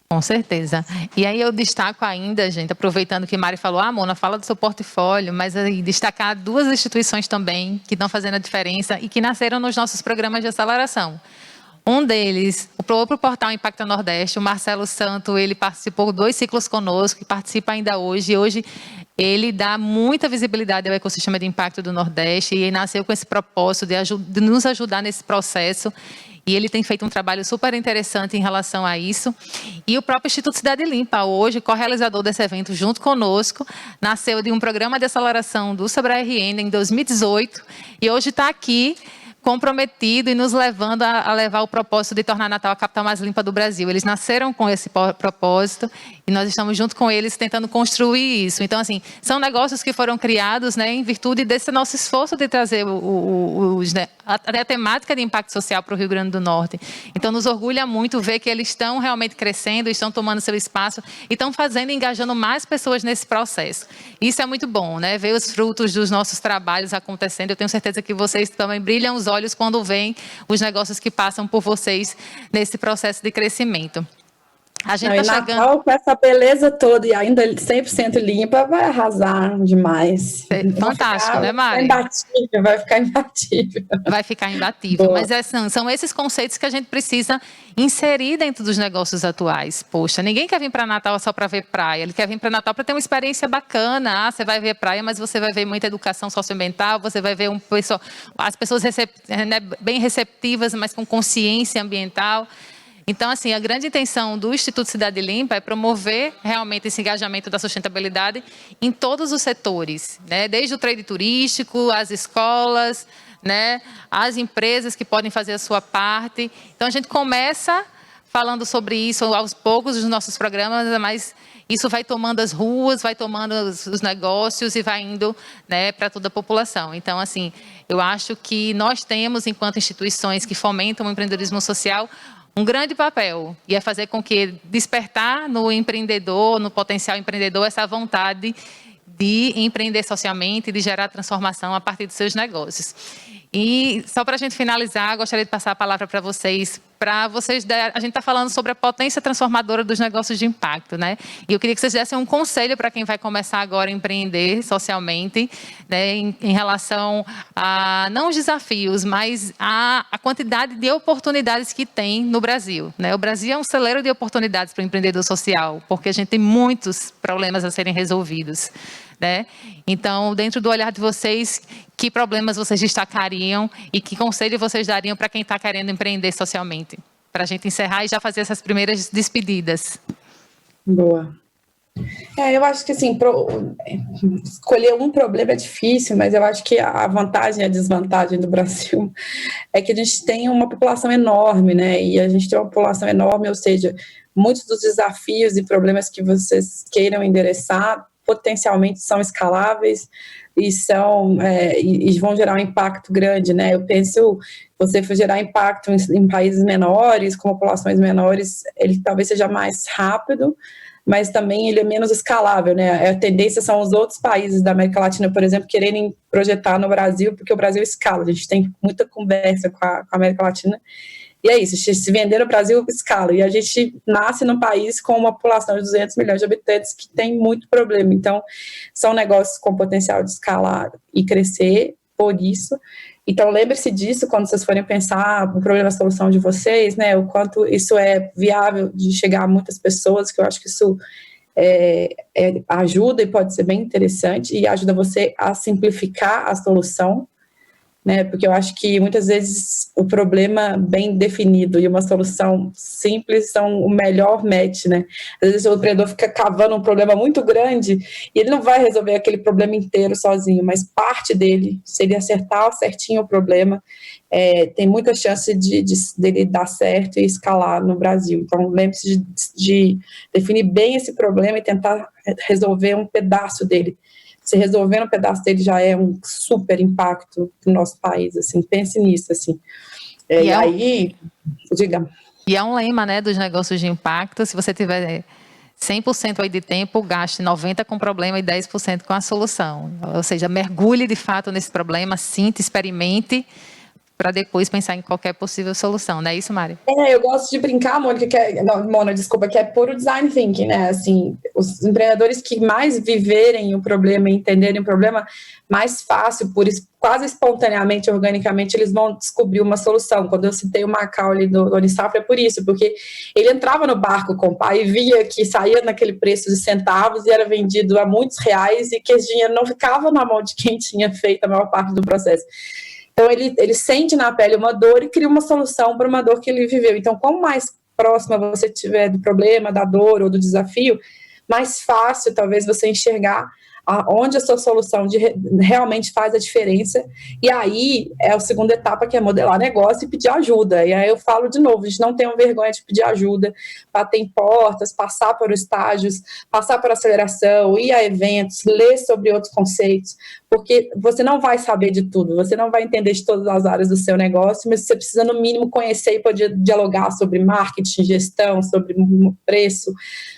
Speaker 3: Com certeza. E aí eu destaco ainda, gente, aproveitando que Mari falou, Mona, fala do seu portfólio, mas aí destacar 2 instituições também que estão fazendo a diferença e que nasceram nos nossos programas de aceleração. Um deles, o próprio portal Impacta Nordeste, o Marcelo Santo, ele participou de 2 ciclos conosco e participa ainda hoje. E hoje ele dá muita visibilidade ao ecossistema de impacto do Nordeste e nasceu com esse propósito de nos ajudar nesse processo. E ele tem feito um trabalho super interessante em relação a isso. E o próprio Instituto Cidade Limpa, hoje, co-realizador desse evento junto conosco, nasceu de um programa de aceleração do Sebrae-RN em 2018 e hoje está aqui comprometido e nos levando a levar o propósito de tornar Natal a capital mais limpa do Brasil. Eles nasceram com esse propósito e nós estamos junto com eles tentando construir isso. Então, assim, são negócios que foram criados, né, em virtude desse nosso esforço de trazer a temática de impacto social para o Rio Grande do Norte. Então, nos orgulha muito ver que eles estão realmente crescendo, estão tomando seu espaço e estão fazendo e engajando mais pessoas nesse processo. Isso é muito bom, né? Ver os frutos dos nossos trabalhos acontecendo. Eu tenho certeza que vocês também brilham os olhos quando veem os negócios que passam por vocês nesse processo de crescimento. A gente está chegando...
Speaker 4: Natal, com essa beleza toda e ainda 100% limpa, vai arrasar demais.
Speaker 3: Fantástico, né, Mari?
Speaker 4: Vai ficar imbatível.
Speaker 3: Vai ficar imbatível.
Speaker 4: Boa.
Speaker 3: Mas são esses conceitos que a gente precisa inserir dentro dos negócios atuais. Poxa, ninguém quer vir para Natal só para ver praia. Ele quer vir para Natal para ter uma experiência bacana. Você vai ver praia, mas você vai ver muita educação socioambiental, você vai ver as pessoas bem receptivas, mas com consciência ambiental. Então, assim, a grande intenção do Instituto Cidade Limpa é promover realmente esse engajamento da sustentabilidade em todos os setores, né? Desde o trade turístico, as escolas, né? As empresas que podem fazer a sua parte. Então, a gente começa falando sobre isso aos poucos nos nossos programas, mas isso vai tomando as ruas, vai tomando os negócios e vai indo, né, para toda a população. Então, assim, eu acho que nós temos, enquanto instituições que fomentam o empreendedorismo social, um grande papel, e é fazer com que despertar no empreendedor, no potencial empreendedor, essa vontade de empreender socialmente, de gerar transformação a partir dos seus negócios. E só para a gente finalizar, gostaria de passar a palavra para vocês, a gente está falando sobre a potência transformadora dos negócios de impacto, né? E eu queria que vocês dessem um conselho para quem vai começar agora a empreender socialmente, né, em relação a, não os desafios, mas a quantidade de oportunidades que tem no Brasil, né? O Brasil é um celeiro de oportunidades para o empreendedor social, porque a gente tem muitos problemas a serem resolvidos, né? Então, dentro do olhar de vocês, que problemas vocês destacariam e que conselho vocês dariam para quem está querendo empreender socialmente? Para a gente encerrar e já fazer essas primeiras despedidas.
Speaker 4: Boa. Eu acho que, assim, escolher um problema é difícil, mas eu acho que a vantagem e a desvantagem do Brasil é que a gente tem uma população enorme, né? E a gente tem uma população enorme, ou seja, muitos dos desafios e problemas que vocês queiram endereçar potencialmente são escaláveis e e vão gerar um impacto grande, né? Eu penso, você for gerar impacto em países menores, com populações menores, ele talvez seja mais rápido, mas também ele é menos escalável, né? A tendência são os outros países da América Latina, por exemplo, quererem projetar no Brasil, porque o Brasil escala. A gente tem muita conversa com a América Latina. E é isso, se vender no Brasil, escala. E a gente nasce num país com uma população de 200 milhões de habitantes que tem muito problema. Então, são negócios com potencial de escalar e crescer por isso. Então, lembre-se disso quando vocês forem pensar no problema da solução de vocês, né? O quanto isso é viável de chegar a muitas pessoas, que eu acho que isso ajuda e pode ser bem interessante e ajuda você a simplificar a solução, né? Porque eu acho que muitas vezes o problema bem definido e uma solução simples são o melhor match, né? Às vezes o empreendedor fica cavando um problema muito grande e ele não vai resolver aquele problema inteiro sozinho, mas parte dele, se ele acertar certinho o problema, tem muita chance dele dar certo e escalar no Brasil. Então, lembre-se de definir bem esse problema e tentar resolver um pedaço dele. Se resolver um pedaço dele já é um super impacto no nosso país, assim, pense nisso, assim. Diga.
Speaker 3: E é um lema, né, dos negócios de impacto, se você tiver 100% aí de tempo, gaste 90% com o problema e 10% com a solução. Ou seja, mergulhe de fato nesse problema, sinta, experimente, para depois pensar em qualquer possível solução, não é isso, Mari?
Speaker 4: Eu gosto de brincar, Mônica, Mona, desculpa, que é puro design thinking, né? Assim, os empreendedores que mais viverem o problema e entenderem o problema, mais fácil, quase espontaneamente, organicamente, eles vão descobrir uma solução. Quando eu citei o Macaulay do Unisafra, é por isso, porque ele entrava no barco com o pai e via que saía naquele preço de centavos e era vendido a muitos reais e que esse dinheiro não ficava na mão de quem tinha feito a maior parte do processo. Então, ele sente na pele uma dor e cria uma solução para uma dor que ele viveu. Então, quanto mais próxima você estiver do problema, da dor ou do desafio, mais fácil, talvez, você enxergar onde a sua solução realmente faz a diferença. E aí, é a segunda etapa, que é modelar negócio e pedir ajuda. E aí eu falo de novo, a gente não tenha vergonha de pedir ajuda, bater em portas, passar por estágios, passar por aceleração, ir a eventos, ler sobre outros conceitos, porque você não vai saber de tudo, você não vai entender de todas as áreas do seu negócio, mas você precisa, no mínimo, conhecer e poder dialogar sobre marketing, gestão, sobre preço,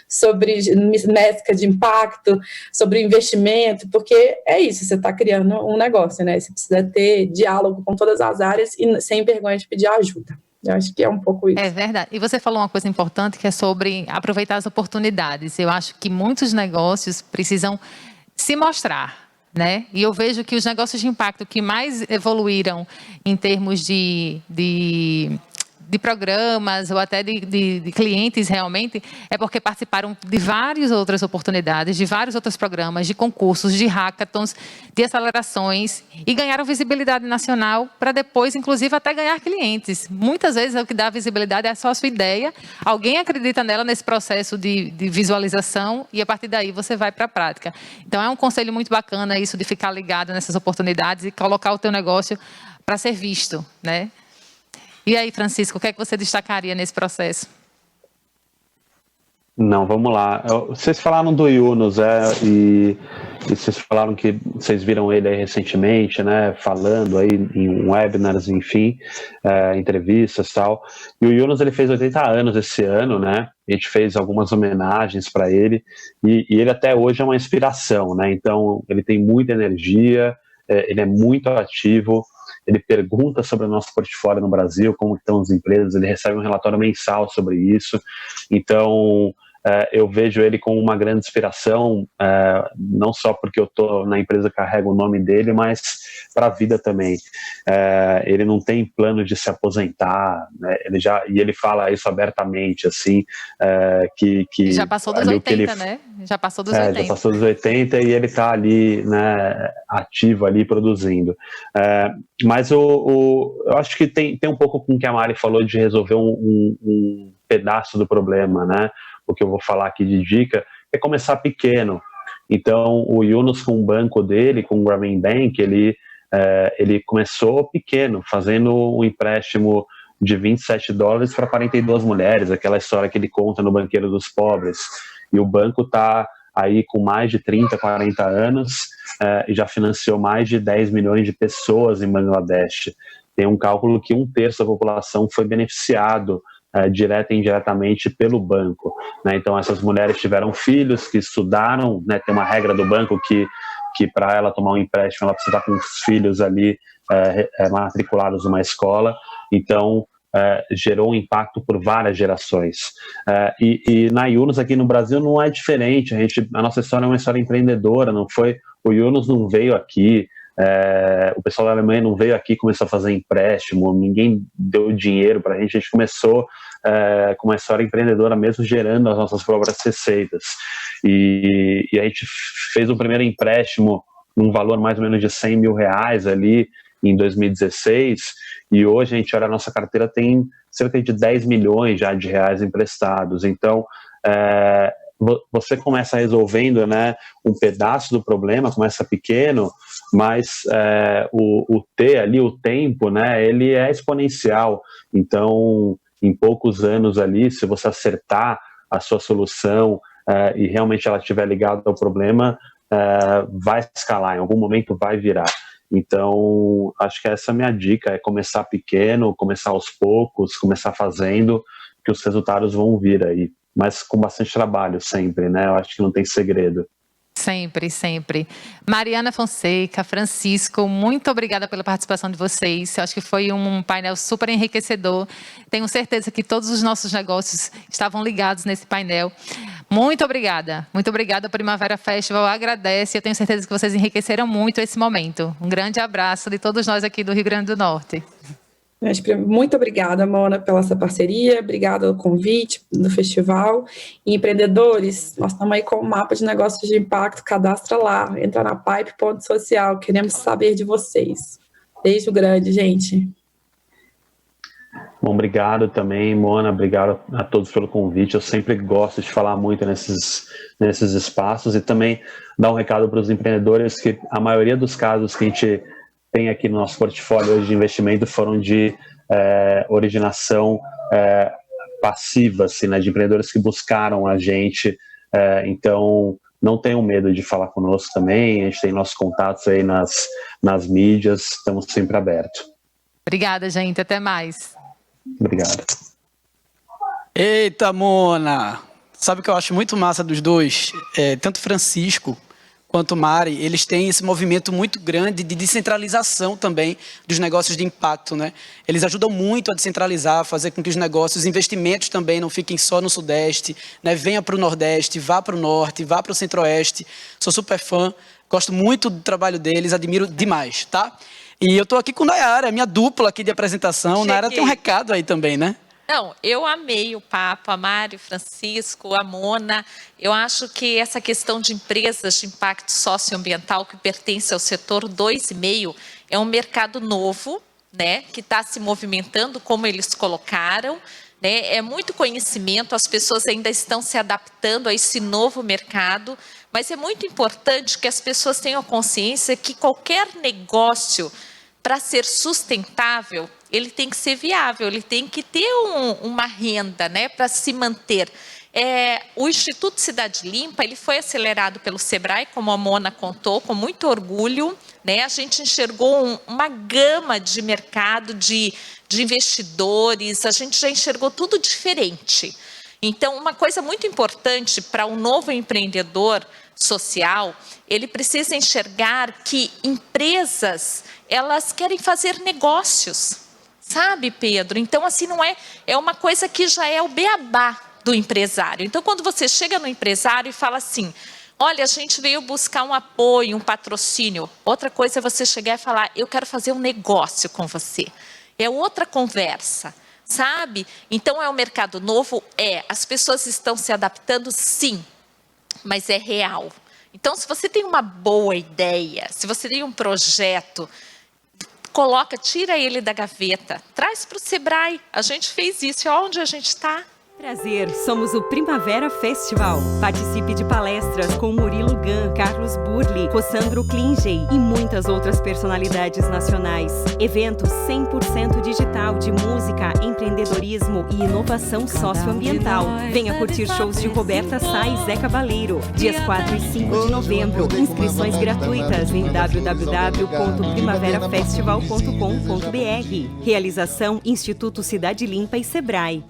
Speaker 4: sobre métrica de impacto, sobre investimento, porque é isso, você está criando um negócio, né? Você precisa ter diálogo com todas as áreas e sem vergonha de pedir ajuda. Eu acho que é um pouco isso.
Speaker 3: É verdade. E você falou uma coisa importante, que é sobre aproveitar as oportunidades. Eu acho que muitos negócios precisam se mostrar, né? E eu vejo que os negócios de impacto que mais evoluíram em termos de de programas ou até de clientes realmente, é porque participaram de várias outras oportunidades, de vários outros programas, de concursos, de hackathons, de acelerações e ganharam visibilidade nacional para depois, inclusive, até ganhar clientes. Muitas vezes o que dá visibilidade é só a sua ideia, alguém acredita nela nesse processo de visualização e a partir daí você vai para a prática. Então é um conselho muito bacana isso de ficar ligado nessas oportunidades e colocar o teu negócio para ser visto, né? E aí, Francisco, o que é que você destacaria nesse processo?
Speaker 5: Não, vamos lá. Vocês falaram do Yunus, e vocês falaram que vocês viram ele aí recentemente, né, falando aí em webinars, enfim, entrevistas e tal. E o Yunus, ele fez 80 anos esse ano, né? A gente fez algumas homenagens para ele, e ele até hoje é uma inspiração, né? Então, ele tem muita energia, ele é muito ativo, ele pergunta sobre o nosso portfólio no Brasil, como estão as empresas, ele recebe um relatório mensal sobre isso. Então, eu vejo ele como uma grande inspiração, não só porque eu estou na empresa que carrega o nome dele, mas para a vida também. Ele não tem plano de se aposentar, né? Ele fala isso abertamente, assim, que
Speaker 3: já passou dos 80, né? Já passou dos 80.
Speaker 5: Já passou dos 80 e ele está ali, né, ativo ali, produzindo. Mas eu acho que tem um pouco com o que a Mari falou de resolver um pedaço do problema, né? O que eu vou falar aqui de dica é começar pequeno. Então, o Yunus, com o banco dele, com o Grameen Bank, ele começou pequeno, fazendo um empréstimo de $27 para 42 mulheres, aquela história que ele conta no Banqueiro dos Pobres. E o banco está aí com mais de 30, 40 anos e já financiou mais de 10 milhões de pessoas em Bangladesh. Tem um cálculo que 1/3 da população foi beneficiado direta e indiretamente pelo banco, né? Então essas mulheres tiveram filhos que estudaram, né? Tem uma regra do banco que para ela tomar um empréstimo ela precisa estar com os filhos ali matriculados numa escola. Então gerou um impacto por várias gerações. E na Yunus aqui no Brasil não é diferente. A nossa história é uma história empreendedora. O Yunus não veio aqui. O pessoal da Alemanha não veio aqui e começou a fazer empréstimo, ninguém deu dinheiro para a gente começou com uma história empreendedora mesmo, gerando as nossas próprias receitas. E a gente fez um primeiro empréstimo num valor mais ou menos de R$100 mil ali em 2016, e hoje a gente olha a nossa carteira, tem cerca de 10 milhões já de reais emprestados. Então, você começa resolvendo, né, um pedaço do problema, começa pequeno, mas o T ali, o tempo, né, ele é exponencial. Então, em poucos anos ali, se você acertar a sua solução e realmente ela estiver ligada ao problema, vai escalar, em algum momento vai virar. Então, acho que essa é a minha dica, é começar pequeno, começar aos poucos, começar fazendo, que os resultados vão vir aí. Mas com bastante trabalho sempre, né? Eu acho que não tem segredo.
Speaker 3: Sempre, sempre. Mariana Fonseca, Francisco, muito obrigada pela participação de vocês. Eu acho que foi um painel super enriquecedor. Tenho certeza que todos os nossos negócios estavam ligados nesse painel. Muito obrigada. Muito obrigada. Primavera Festival agradece. Eu tenho certeza que vocês enriqueceram muito esse momento. Um grande abraço de todos nós aqui do Rio Grande do Norte.
Speaker 4: Muito obrigada, Mona, pela essa parceria, obrigada pelo convite do festival. E empreendedores, nós estamos aí com o mapa de negócios de impacto, cadastra lá, entra na Pipe.social, queremos saber de vocês. Beijo grande, gente.
Speaker 5: Bom, obrigado também, Mona, obrigado a todos pelo convite. Eu sempre gosto de falar muito nesses espaços e também dar um recado para os empreendedores que a maioria dos casos que a gente tem aqui no nosso portfólio hoje de investimento foram de originação passiva, assim, né, de empreendedores que buscaram a gente. Então, não tenham medo de falar conosco também. A gente tem nossos contatos aí nas mídias, estamos sempre abertos.
Speaker 3: Obrigada, gente. Até mais.
Speaker 5: Obrigado.
Speaker 2: Eita, Mona! Sabe o que eu acho muito massa dos dois? Tanto Francisco quanto Mari, eles têm esse movimento muito grande de descentralização também dos negócios de impacto, né? Eles ajudam muito a descentralizar, fazer com que os negócios, os investimentos também não fiquem só no Sudeste, né? Venha para o Nordeste, vá para o Norte, vá para o Centro-Oeste. Sou super fã, gosto muito do trabalho deles, admiro demais, tá? E eu estou aqui com Nayara, minha dupla aqui de apresentação. Nayara tem um recado aí também, né?
Speaker 6: Não, eu amei o papo, a Mário, Francisco, a Mona. Eu acho que essa questão de empresas de impacto socioambiental que pertence ao setor 2,5 é um mercado novo, né, que está se movimentando, como eles colocaram. Né, é muito conhecimento, as pessoas ainda estão se adaptando a esse novo mercado, mas é muito importante que as pessoas tenham consciência que qualquer negócio, para ser sustentável, ele tem que ser viável, ele tem que ter uma renda, né, para se manter. O Instituto Cidade Limpa, ele foi acelerado pelo Sebrae, como a Mona contou, com muito orgulho. Né? A gente enxergou uma gama de mercado, de investidores, a gente já enxergou tudo diferente. Então, uma coisa muito importante para um novo empreendedor social, ele precisa enxergar que empresas, elas querem fazer negócios, sabe, Pedro? Então, assim, não é uma coisa que já é o beabá do empresário. Então, quando você chega no empresário e fala assim, olha, a gente veio buscar um apoio, um patrocínio. Outra coisa é você chegar e falar, eu quero fazer um negócio com você. É outra conversa, sabe? Então, é um mercado novo? As pessoas estão se adaptando, sim, mas é real. Então, se você tem uma boa ideia, se você tem um projeto, tira ele da gaveta, traz para o Sebrae. A gente fez isso, olha onde a gente está.
Speaker 1: Prazer, somos o Primavera Festival. Participe de palestras com Murilo Gun, Carlos Burli, Cossandro Klingey e muitas outras personalidades nacionais. Evento 100% digital de música, empreendedorismo e inovação socioambiental. Venha curtir shows de Roberta Sá e Zé Cabaleiro, dias 4 e 5 de novembro. Inscrições gratuitas em www.primaverafestival.com.br. Realização Instituto Cidade Limpa e Sebrae.